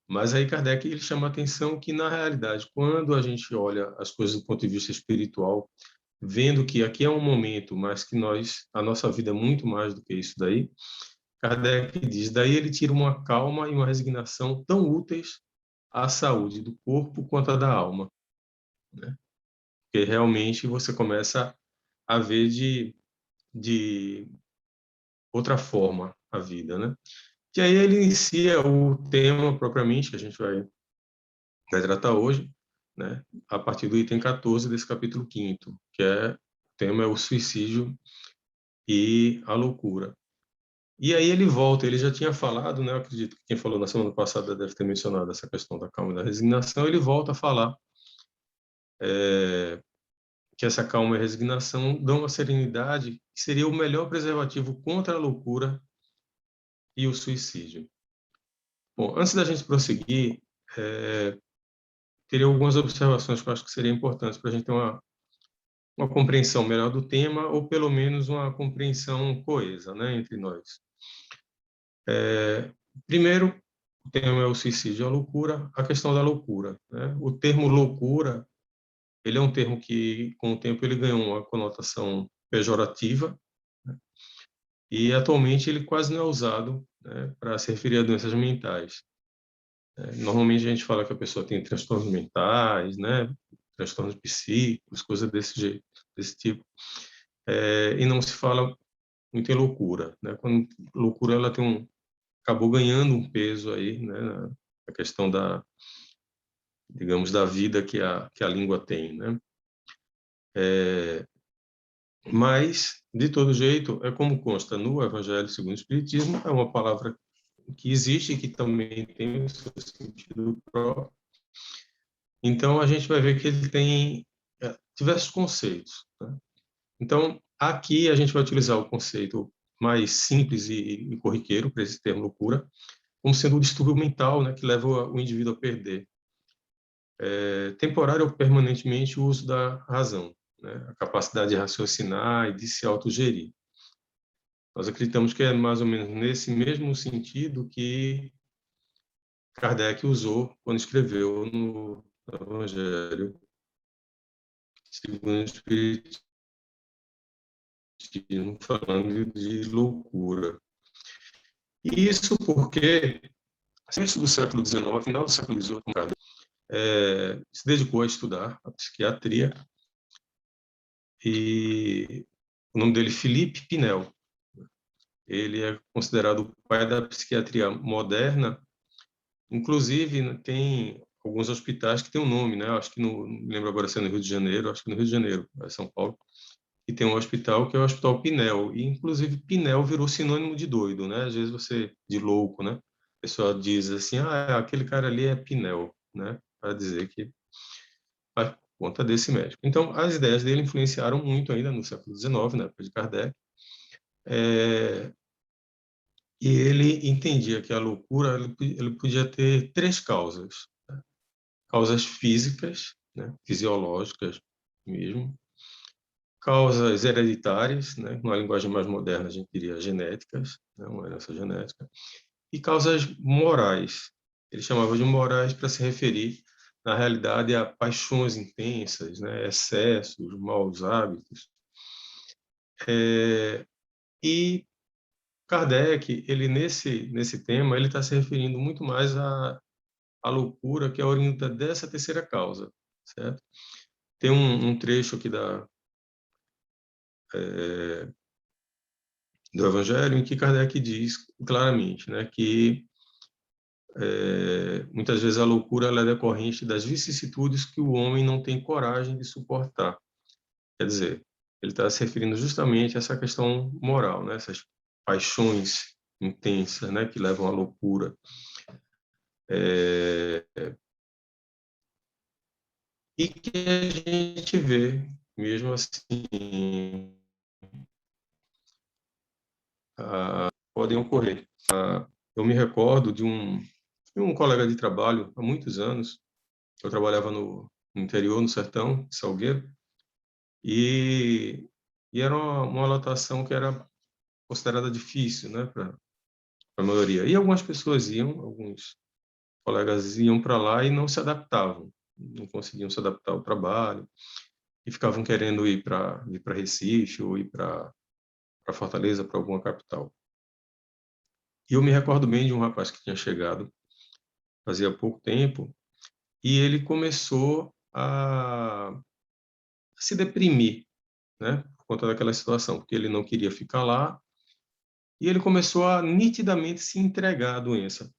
Mas aí Kardec ele chama a atenção que, na realidade, quando a gente olha as coisas do ponto de vista espiritual, vendo que aqui é um momento, mas que a nossa vida é muito mais do que isso daí, Kardec diz, daí ele tira uma calma e uma resignação tão úteis à saúde do corpo quanto à da alma, né? Porque realmente você começa a ver de outra forma a vida, né? E aí ele inicia o tema propriamente que a gente vai tratar hoje, né? A partir do item 14 desse capítulo 5º, que o tema é o suicídio e a loucura. E aí ele volta, ele já tinha falado, né? Eu acredito que quem falou na semana passada deve ter mencionado essa questão da calma e da resignação, ele volta a falar que essa calma e resignação dão uma serenidade que seria o melhor preservativo contra a loucura e o suicídio. Bom, antes da gente prosseguir, teria algumas observações que eu acho que seriam importantes para a gente ter uma compreensão melhor do tema, ou pelo menos uma compreensão coesa, né, entre nós. Primeiro, o tema é o suicídio e a loucura, a questão da loucura, né? O termo loucura, ele é um termo que, com o tempo, ele ganhou uma conotação pejorativa, né? E, atualmente, ele quase não é usado, né, para se referir a doenças mentais. Normalmente, a gente fala que a pessoa tem transtornos mentais, né, transtornos psíquicos, coisas desse jeito, desse tipo. E não se fala muito em loucura, né? Quando loucura ela acabou ganhando um peso aí, né, na questão digamos, da vida que a língua tem, né? Mas, de todo jeito, é como consta no Evangelho segundo o Espiritismo, é uma palavra que existe e que também tem o seu sentido próprio, Então, a gente vai ver que ele tem diversos conceitos, né? Então, aqui a gente vai utilizar o conceito mais simples e corriqueiro para esse termo loucura, como sendo um distúrbio mental, né, que leva o indivíduo a perder temporário ou permanentemente o uso da razão, né, a capacidade de raciocinar e de se autogerir. Nós acreditamos que é mais ou menos nesse mesmo sentido que Kardec usou quando escreveu no Evangelho segundo o Espiritismo, falando de loucura. E isso porque, início do século XIX, final do século XVIII, Kardec se dedicou a estudar a psiquiatria, e o nome dele é Philippe Pinel. Ele é considerado o pai da psiquiatria moderna. Inclusive, tem alguns hospitais que têm um nome, né? Acho que não me lembro agora se é no Rio de Janeiro, acho que no Rio de Janeiro, é São Paulo, e tem um hospital que é o Hospital Pinel. E, inclusive, Pinel virou sinônimo de doido, né? Às vezes de louco, né? A pessoa diz assim, aquele cara ali é Pinel, né? Para dizer que por conta desse médico. Então, as ideias dele influenciaram muito ainda no século XIX, na época de Kardec, e ele entendia que a loucura ele podia ter três causas, né? Causas físicas, né? Fisiológicas mesmo, causas hereditárias, né? Numa linguagem mais moderna a gente diria genéticas, né? Uma herança genética, e causas morais. Ele chamava de morais para se referir, na realidade, a paixões intensas, né? Excessos, maus hábitos. E Kardec, ele nesse tema, ele está se referindo muito mais à loucura que é oriunda dessa terceira causa, certo? Tem um trecho aqui do Evangelho em que Kardec diz claramente, né, que muitas vezes a loucura ela é decorrente das vicissitudes que o homem não tem coragem de suportar. Quer dizer, ele está se referindo justamente a essa questão moral, né, essas paixões intensas, né, que levam à loucura. E que a gente vê, mesmo assim, podem ocorrer. Eu me recordo de um colega de trabalho, há muitos anos, eu trabalhava no interior, no sertão, de Salgueiro, e era uma lotação que era considerada difícil, né, para a maioria. E algumas pessoas alguns colegas iam para lá e não se adaptavam, não conseguiam se adaptar ao trabalho, e ficavam querendo ir para Recife ou ir para Fortaleza, para alguma capital. E eu me recordo bem de um rapaz que tinha chegado fazia pouco tempo e ele começou a se deprimir, né, por conta daquela situação, porque ele não queria ficar lá e ele começou a nitidamente se entregar à doença.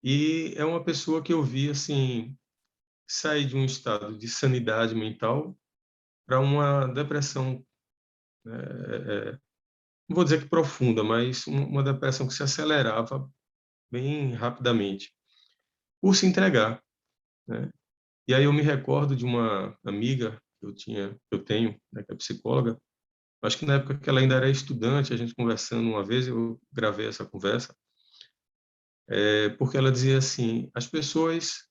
E é uma pessoa que eu vi assim sair de um estado de sanidade mental para uma depressão, não vou dizer que profunda, mas uma depressão que se acelerava bem rapidamente por se entregar, né? E aí eu me recordo de uma amiga eu tenho, né, que é psicóloga. Acho que na época que ela ainda era estudante, a gente conversando uma vez, eu gravei essa conversa, porque ela dizia assim: as pessoas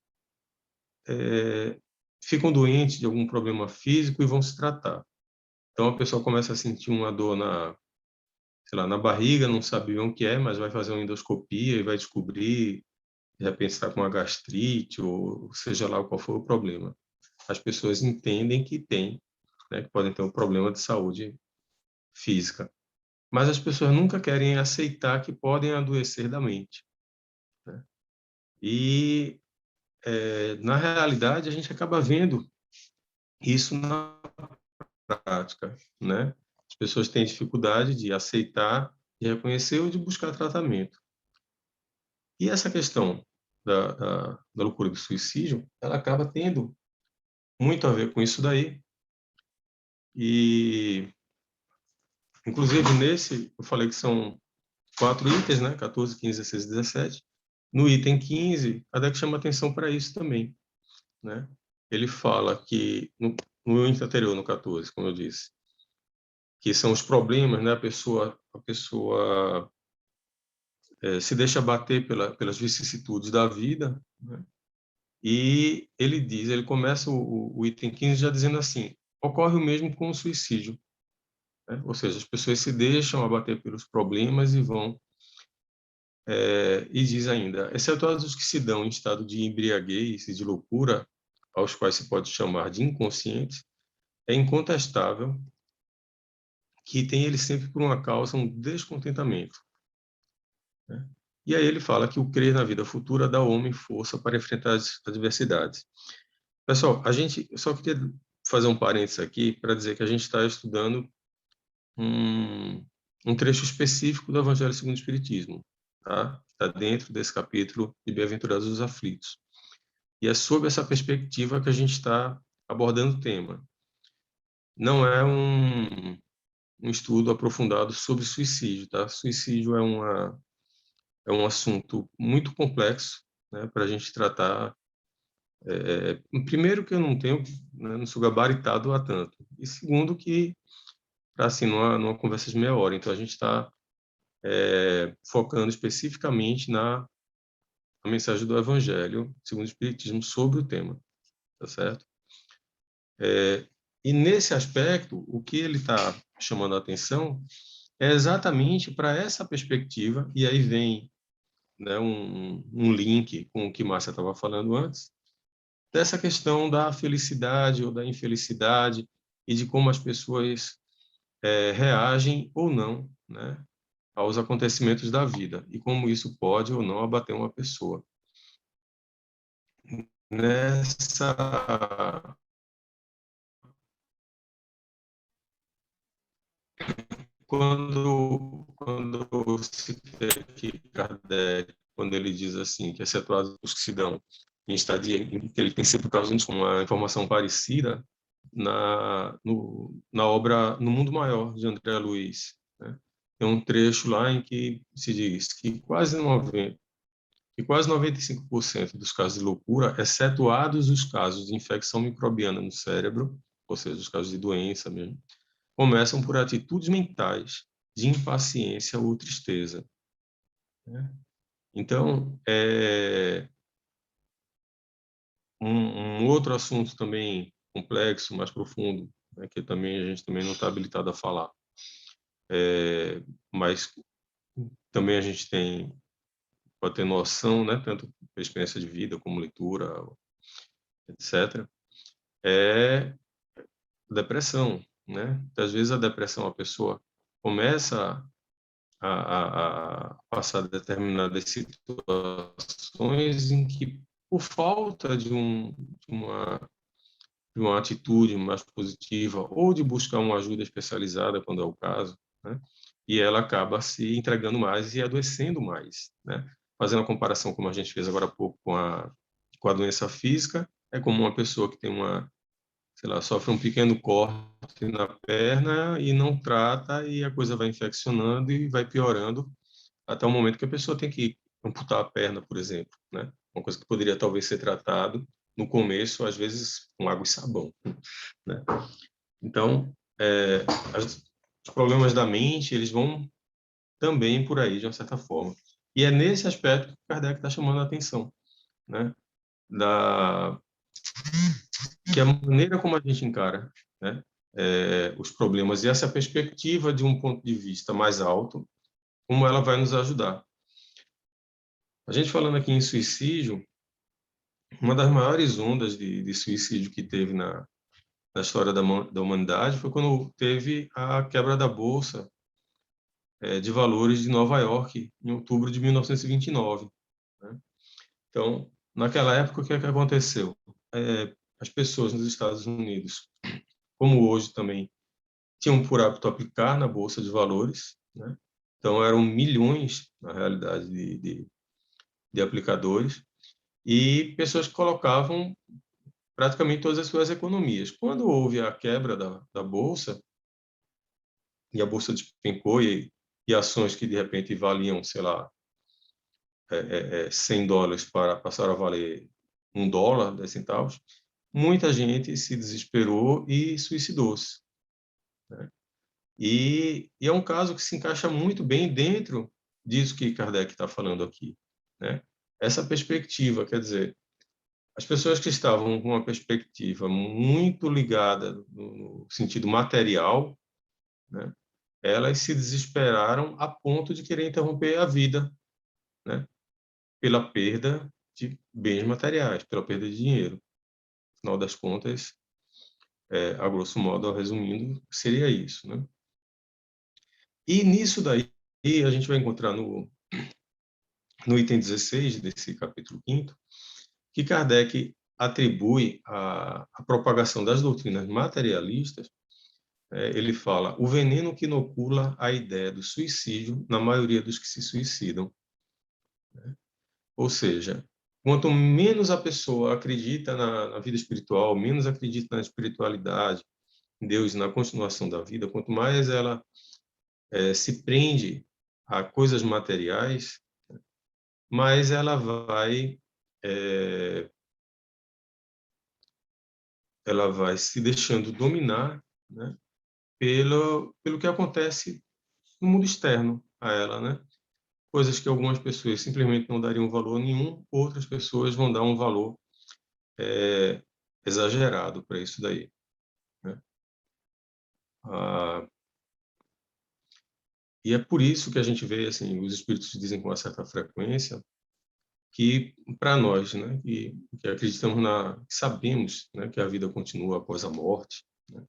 ficam doentes de algum problema físico e vão se tratar. Então a pessoa começa a sentir uma dor sei lá, na barriga, não sabe bem o que é, mas vai fazer uma endoscopia e vai descobrir, de repente está com uma gastrite ou seja lá qual for o problema. As pessoas entendem que tem, né, que podem ter um problema de saúde física, mas as pessoas nunca querem aceitar que podem adoecer da mente, né? E na realidade a gente acaba vendo isso na prática, né? As pessoas têm dificuldade de aceitar, de reconhecer ou de buscar tratamento. E essa questão da loucura do suicídio, ela acaba tendo muito a ver com isso daí. E inclusive eu falei que são 4 itens, né? 14, 15, 16, 17. No item 15, a DEC chama atenção para isso também, né? ele fala que, no item anterior, no 14, como eu disse, que são os problemas, né? A pessoa se deixa abater pelas vicissitudes da vida, né? E ele começa o item 15 já dizendo assim: ocorre o mesmo com o suicídio, né? Ou seja, as pessoas se deixam abater pelos problemas e vão, e diz ainda, excetuados os que se dão em estado de embriaguez e de loucura, aos quais se pode chamar de inconscientes, é incontestável que tem ele sempre por uma causa um descontentamento, né? E aí ele fala que o crer na vida futura dá ao homem força para enfrentar as adversidades. Pessoal, a gente só queria fazer um parênteses aqui para dizer que a gente está estudando um trecho específico do Evangelho segundo o Espiritismo, tá? Está dentro desse capítulo de Bem-aventurados os aflitos. E é sob essa perspectiva que a gente está abordando o tema. Não é um estudo aprofundado sobre suicídio, tá? Suicídio é um assunto muito complexo, né, para a gente tratar. Primeiro que eu não tenho, né, não sou gabaritado a tanto. E segundo que, para assim, numa conversa de meia hora. Então, a gente está focando especificamente na mensagem do Evangelho segundo o Espiritismo sobre o tema, tá certo? E nesse aspecto, o que ele está chamando a atenção é exatamente para essa perspectiva, e aí vem, né, um link com o que Márcia estava falando antes, dessa questão da felicidade ou da infelicidade e de como as pessoas reagem ou não, né, aos acontecimentos da vida e como isso pode ou não abater uma pessoa. Nessa quando eu citei aqui Kardec, quando ele diz assim que excetuados os que se dão em estadia em que ele tem sempre causado uma informação parecida na obra No Mundo Maior de André Luiz, né? Tem um trecho lá em que se diz que quase 95% dos casos de loucura, excetuados os casos de infecção microbiana no cérebro, ou seja, os casos de doença mesmo, começam por atitudes mentais de impaciência ou tristeza, né? Então, um outro assunto também complexo, mais profundo, né, que também a gente também não está habilitado a falar, mas também a gente pode ter noção, né, tanto por experiência de vida como leitura, etc., é depressão, né? Às vezes a depressão, a pessoa começa a passar determinadas situações em que, por falta de uma atitude mais positiva ou de buscar uma ajuda especializada, quando é o caso, né, e ela acaba se entregando mais e adoecendo mais, né? Fazendo a comparação, como a gente fez agora há pouco, com a doença física, é como uma pessoa que tem sei lá, sofre um pequeno corte na perna e não trata, e a coisa vai infeccionando e vai piorando até o momento que a pessoa tem que amputar a perna, por exemplo, né? Uma coisa que poderia talvez ser tratado no começo, às vezes com água e sabão, né? Então, os problemas da mente, eles vão também por aí, de uma certa forma. E é nesse aspecto que Kardec está chamando a atenção, né? Que a maneira como a gente encara, né, os problemas e essa perspectiva de um ponto de vista mais alto, como ela vai nos ajudar. A gente falando aqui em suicídio, uma das maiores ondas de suicídio que teve na história da humanidade foi quando teve a quebra da Bolsa de Valores de Nova York, em outubro de 1929. Né? Então, naquela época, o que é que aconteceu? As pessoas nos Estados Unidos, como hoje também, tinham por hábito aplicar na Bolsa de Valores, né? Então, eram milhões, na realidade, de aplicadores, e pessoas que colocavam praticamente todas as suas economias. Quando houve a quebra da Bolsa, e a Bolsa despencou, e ações que, de repente, valiam, sei lá, $100 passaram a valer $1, 10 centavos, muita gente se desesperou e suicidou-se, né? E é um caso que se encaixa muito bem dentro disso que Kardec está falando aqui, né? Essa perspectiva, quer dizer, as pessoas que estavam com uma perspectiva muito ligada no sentido material, né, elas se desesperaram a ponto de querer interromper a vida, né, pela perda de bens materiais, pela perda de dinheiro. Afinal das contas, a grosso modo, resumindo, seria isso, né? E nisso daí, a gente vai encontrar no item 16 desse capítulo 5º, que Kardec atribui a propagação das doutrinas materialistas. Ele fala: o veneno que inocula a ideia do suicídio na maioria dos que se suicidam. Ou seja, quanto menos a pessoa acredita na vida espiritual, menos acredita na espiritualidade, em Deus, na continuação da vida, quanto mais ela se prende a coisas materiais, mais ela vai se deixando dominar, né, pelo que acontece no mundo externo a ela, né? Coisas que algumas pessoas simplesmente não dariam valor nenhum, outras pessoas vão dar um valor exagerado para isso daí, né? E é por isso que a gente vê, assim, os espíritos dizem com uma certa frequência que, para nós, né, que acreditamos que sabemos, né, que a vida continua após a morte, né,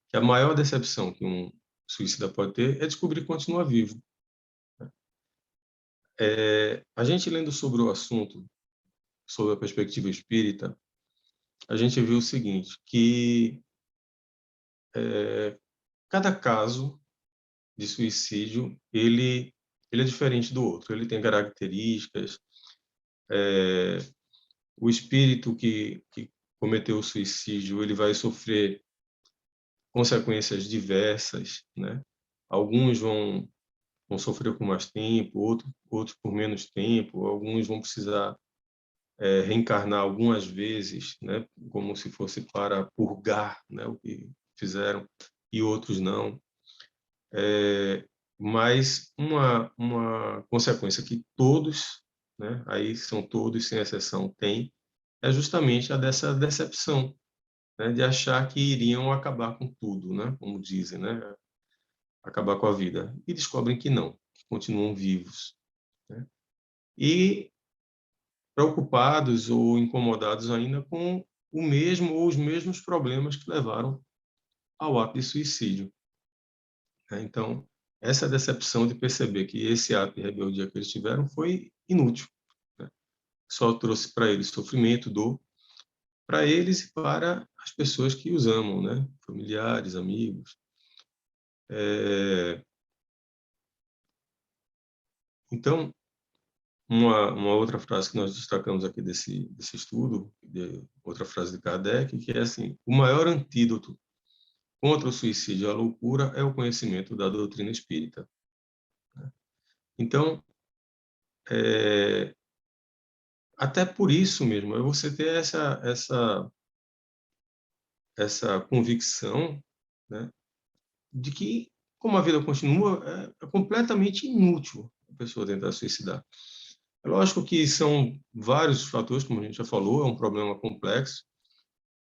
que a maior decepção que um suicida pode ter é descobrir que continua vivo. A gente lendo sobre o assunto, sobre a perspectiva espírita, a gente viu o seguinte, que cada caso de suicídio, ele é diferente do outro, ele tem características. O espírito que cometeu o suicídio, ele vai sofrer consequências diversas, né? Alguns vão sofrer por mais tempo, outros por menos tempo, alguns vão precisar reencarnar algumas vezes, né? Como se fosse para purgar, né, o que fizeram, e outros não. Mas uma consequência que todos, né, aí são todos sem exceção, têm, é justamente a dessa decepção, né, de achar que iriam acabar com tudo, né, como dizem, né, acabar com a vida, e descobrem que não, que continuam vivos, né, e preocupados ou incomodados ainda com o mesmo ou os mesmos problemas que levaram ao ato de suicídio, né? Então, essa decepção de perceber que esse ato de rebeldia que eles tiveram foi inútil, né? Só trouxe para eles sofrimento, dor, para eles e para as pessoas que os amam, né? Familiares, amigos. Então, uma outra frase que nós destacamos aqui desse estudo, outra frase de Kardec, que é assim: o maior antídoto contra o suicídio e a loucura é o conhecimento da doutrina espírita. Então, até por isso mesmo, é você ter essa convicção, né, de que, como a vida continua, é completamente inútil a pessoa tentar suicidar. É lógico que são vários fatores, como a gente já falou, é um problema complexo,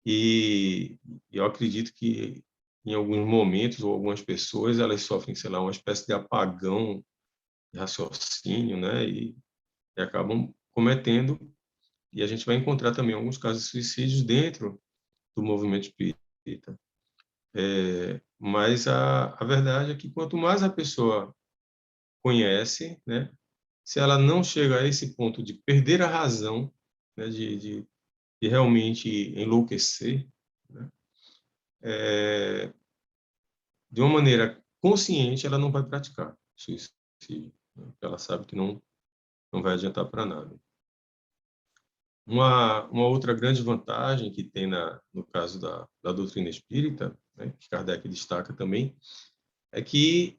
e eu acredito que, em alguns momentos, ou algumas pessoas, elas sofrem, sei lá, uma espécie de apagão de raciocínio, né, e acabam cometendo, e a gente vai encontrar também alguns casos de suicídios dentro do movimento espírita. Mas a verdade é que quanto mais a pessoa conhece, né, se ela não chega a esse ponto de perder a razão, né, de realmente enlouquecer, né, de uma maneira consciente, ela não vai praticar suicídio, né, porque ela sabe que não vai adiantar para nada. Uma outra grande vantagem que tem no caso da doutrina espírita, né, que Kardec destaca também, é que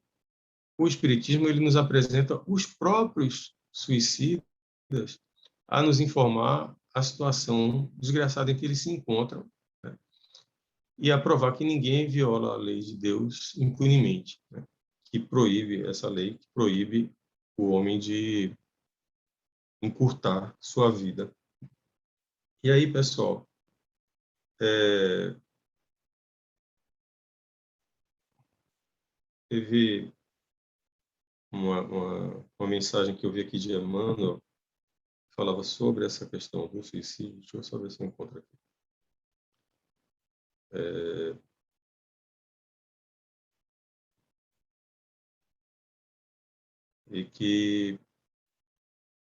o espiritismo ele nos apresenta os próprios suicidas a nos informar a situação desgraçada em que eles se encontram, né? E a provar que ninguém viola a lei de Deus impunemente, né? Que proíbe essa lei, que proíbe o homem de encurtar sua vida. E aí, pessoal, teve uma mensagem que eu vi aqui de Emmanuel, que falava sobre essa questão do suicídio. Deixa eu só ver se eu encontro aqui. E que,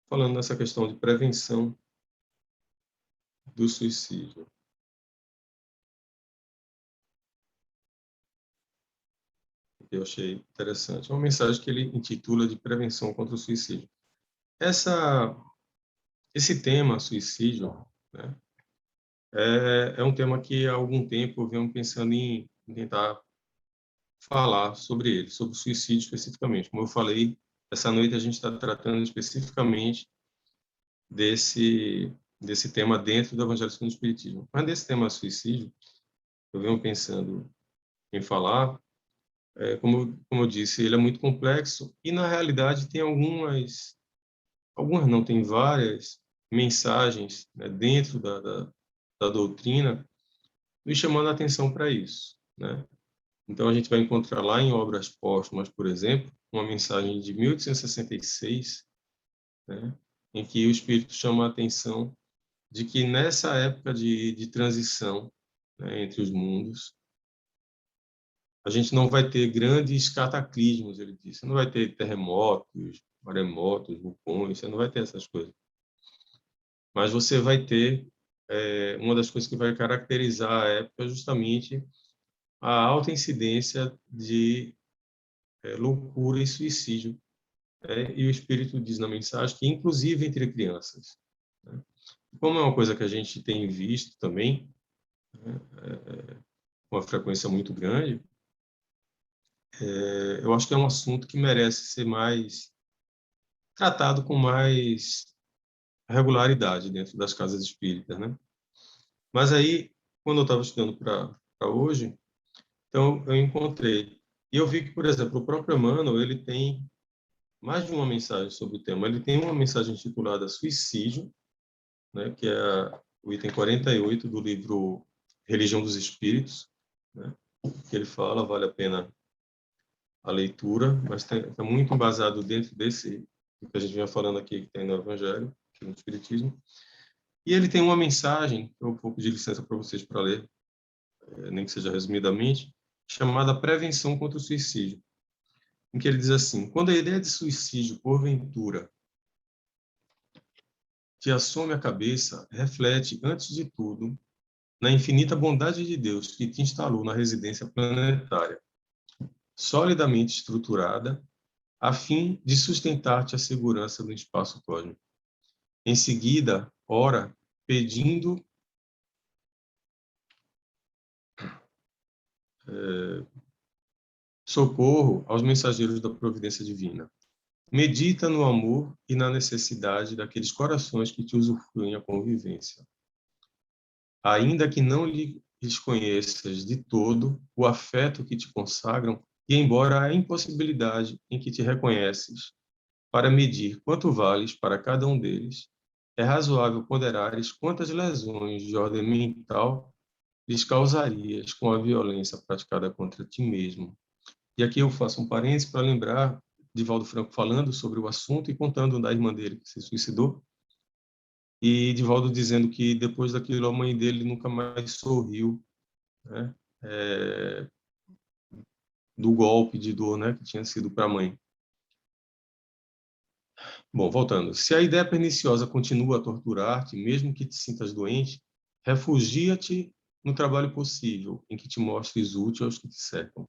falando nessa questão de prevenção do suicídio, eu achei interessante. É uma mensagem que ele intitula de prevenção contra o suicídio. Esse tema, suicídio, né, é um tema que há algum tempo eu venho pensando em tentar falar sobre ele, sobre o suicídio especificamente. Como eu falei, essa noite a gente está tratando especificamente desse tema dentro do Evangelho segundo o Espiritismo. Mas desse tema suicídio, eu venho pensando em falar, como eu disse, ele é muito complexo e, na realidade, tem algumas não, tem várias mensagens, né, dentro da doutrina nos chamando a atenção para isso, né? Então, a gente vai encontrar lá em Obras Póstumas, por exemplo, uma mensagem de 1866, né, em que o Espírito chama a atenção de que nessa época de transição, né, entre os mundos, a gente não vai ter grandes cataclismos, ele disse. Você não vai ter terremotos, maremotos, vulcões, você não vai ter essas coisas. Mas você vai ter, uma das coisas que vai caracterizar a época é justamente a alta incidência de loucura e suicídio. E o Espírito diz na mensagem que, inclusive entre crianças, né? Como é uma coisa que a gente tem visto também, né, com uma frequência muito grande, eu acho que é um assunto que merece ser mais tratado com mais regularidade dentro das casas espíritas, né? Mas aí, quando eu estava estudando para hoje, então eu encontrei e eu vi que, por exemplo, o próprio Emmanuel, ele tem mais de uma mensagem sobre o tema. Ele tem uma mensagem intitulada Suicídio, né, que é o item 48 do livro Religião dos Espíritos, né, que ele fala, vale a pena a leitura, mas está muito embasado dentro desse que a gente vinha falando aqui, que tem no Evangelho, aqui no Espiritismo. E ele tem uma mensagem, eu vou pedir licença para vocês para ler, nem que seja resumidamente, chamada Prevenção contra o Suicídio, em que ele diz assim: quando a ideia de suicídio, porventura, te assome a cabeça, reflete, antes de tudo, na infinita bondade de Deus que te instalou na residência planetária, solidamente estruturada, a fim de sustentar-te a segurança do espaço cósmico. Em seguida, ora, pedindo socorro aos mensageiros da providência divina. Medita no amor e na necessidade daqueles corações que te usufruem a convivência. Ainda que não lhes conheças de todo o afeto que te consagram, e embora a impossibilidade em que te reconheces para medir quanto vales para cada um deles, é razoável ponderares quantas lesões de ordem mental lhes causarias com a violência praticada contra ti mesmo. E aqui eu faço um parênteses para lembrar de Valdo Franco falando sobre o assunto e contando da irmã dele que se suicidou, e Divaldo dizendo que depois daquilo a mãe dele nunca mais sorriu, né, do golpe de dor, né, que tinha sido para a mãe. Bom, voltando. Se a ideia perniciosa continua a torturar-te, mesmo que te sintas doente, refugia-te no trabalho possível, em que te mostres útil aos que te cercam.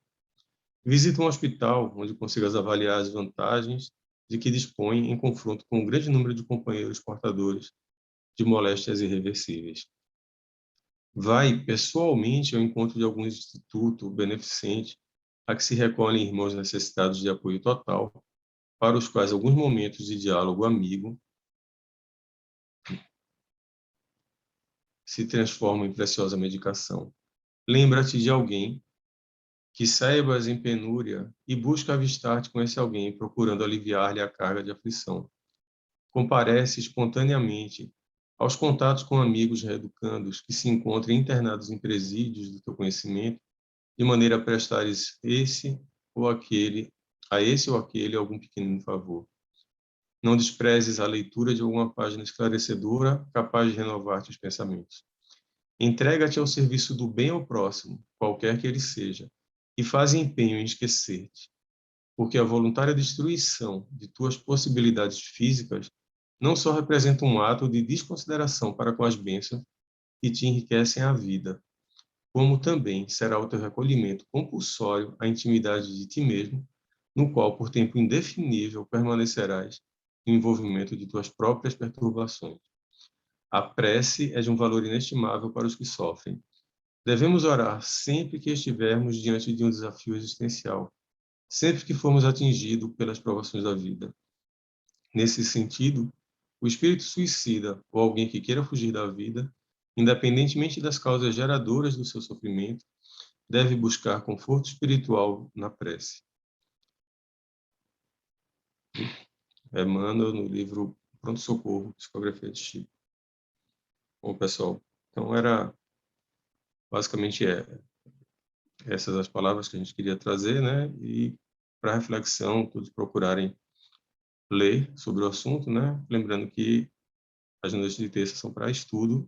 Visita um hospital onde consigas avaliar as vantagens de que dispõe em confronto com um grande número de companheiros portadores de moléstias irreversíveis. Vai pessoalmente ao encontro de algum instituto beneficente a que se recolhem irmãos necessitados de apoio total, para os quais alguns momentos de diálogo amigo se transformam em preciosa medicação. Lembra-te de alguém que saibas em penúria e busca avistar-te com esse alguém, procurando aliviar-lhe a carga de aflição. Comparece espontaneamente aos contatos com amigos reeducandos que se encontrem internados em presídios do teu conhecimento, de maneira a prestares a esse ou aquele algum pequenino favor. Não desprezes a leitura de alguma página esclarecedora capaz de renovar-te os pensamentos. Entrega-te ao serviço do bem ao próximo, qualquer que ele seja, e faz empenho em esquecer-te, porque a voluntária destruição de tuas possibilidades físicas não só representa um ato de desconsideração para com as bênçãos que te enriquecem a vida, como também será o teu recolhimento compulsório à intimidade de ti mesmo, no qual por tempo indefinível permanecerás no envolvimento de tuas próprias perturbações. A prece é de um valor inestimável para os que sofrem. Devemos orar sempre que estivermos diante de um desafio existencial, sempre que formos atingidos pelas provações da vida. Nesse sentido, o espírito suicida ou alguém que queira fugir da vida, independentemente das causas geradoras do seu sofrimento, deve buscar conforto espiritual na prece. Emmanuel, no livro Pronto Socorro, Psicografia de Chico. Bom, pessoal, então basicamente essas as palavras que a gente queria trazer, né? E para reflexão, todos procurarem ler sobre o assunto, né? Lembrando que as noites de terça são para estudo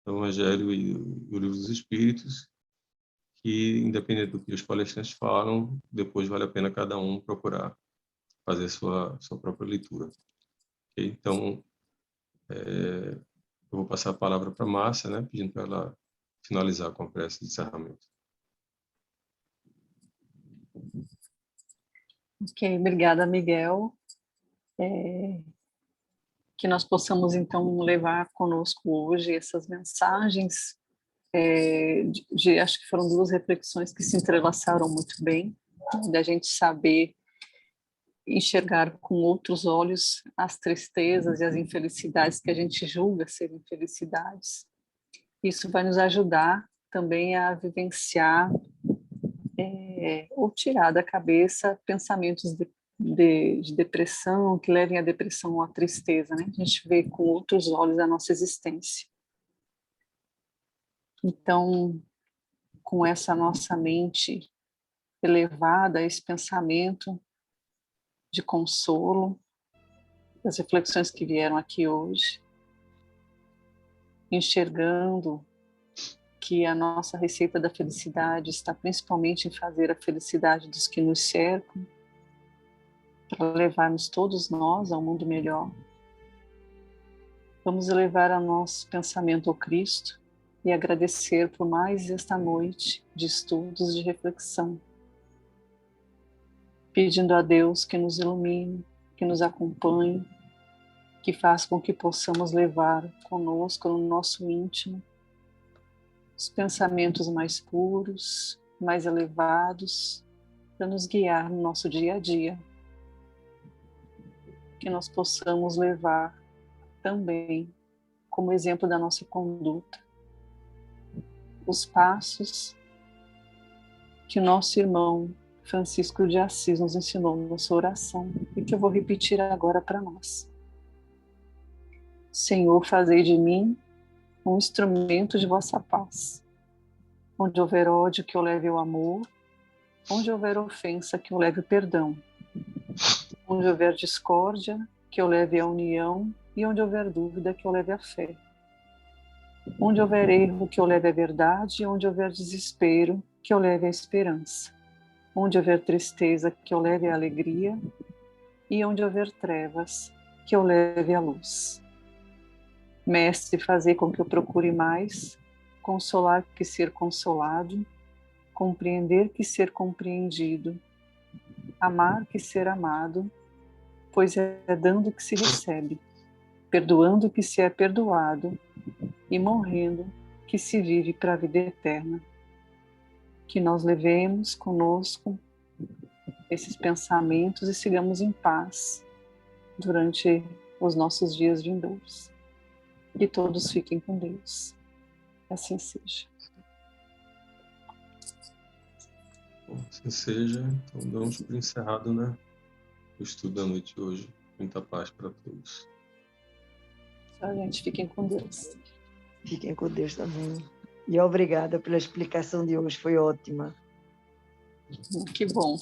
do Evangelho e do Livro dos Espíritos, que, independente do que os palestrantes falam, depois vale a pena cada um procurar fazer sua própria leitura. Okay? Então, eu vou passar a palavra para a Márcia, né? Pedindo para ela finalizar com a prece de encerramento. Ok, obrigada, Miguel. Que nós possamos, então, levar conosco hoje essas mensagens. Acho que foram duas reflexões que se entrelaçaram muito bem, da gente saber enxergar com outros olhos as tristezas e as infelicidades que a gente julga serem infelicidades. Isso vai nos ajudar também a vivenciar ou tirar da cabeça pensamentos de depressão, que levem à depressão ou à tristeza, né? A gente vê com outros olhos a nossa existência. Então, com essa nossa mente elevada a esse pensamento de consolo, das reflexões que vieram aqui hoje, enxergando que a nossa receita da felicidade está principalmente em fazer a felicidade dos que nos cercam, para levarmos todos nós a um mundo melhor. Vamos elevar o nosso pensamento ao Cristo e agradecer por mais esta noite de estudos, de reflexão, pedindo a Deus que nos ilumine, que nos acompanhe, que faça com que possamos levar conosco no nosso íntimo os pensamentos mais puros, mais elevados, para nos guiar no nosso dia a dia. Que nós possamos levar também, como exemplo da nossa conduta, os passos que o nosso irmão Francisco de Assis nos ensinou na sua oração e que eu vou repetir agora para nós. Senhor, fazei de mim um instrumento de vossa paz. Onde houver ódio, que eu leve o amor. Onde houver ofensa, que eu leve o perdão. Onde houver discórdia, que eu leve a união. E onde houver dúvida, que eu leve a fé. Onde houver erro, que eu leve a verdade. E onde houver desespero, que eu leve a esperança. Onde houver tristeza, que eu leve a alegria. E onde houver trevas, que eu leve a luz. Mestre, fazer com que eu procure mais, consolar que ser consolado, compreender que ser compreendido, amar que ser amado, pois é dando que se recebe, perdoando que se é perdoado e morrendo que se vive para a vida eterna. Que nós levemos conosco esses pensamentos e sigamos em paz durante os nossos dias vindouros. Que todos fiquem com Deus. assim seja. Bom, assim seja. Então, damos por encerrado, né, o estudo da noite de hoje. Muita paz para todos. Tchau, gente. Fiquem com Deus. Fiquem com Deus também. E obrigada pela explicação de hoje, foi ótima. Que bom.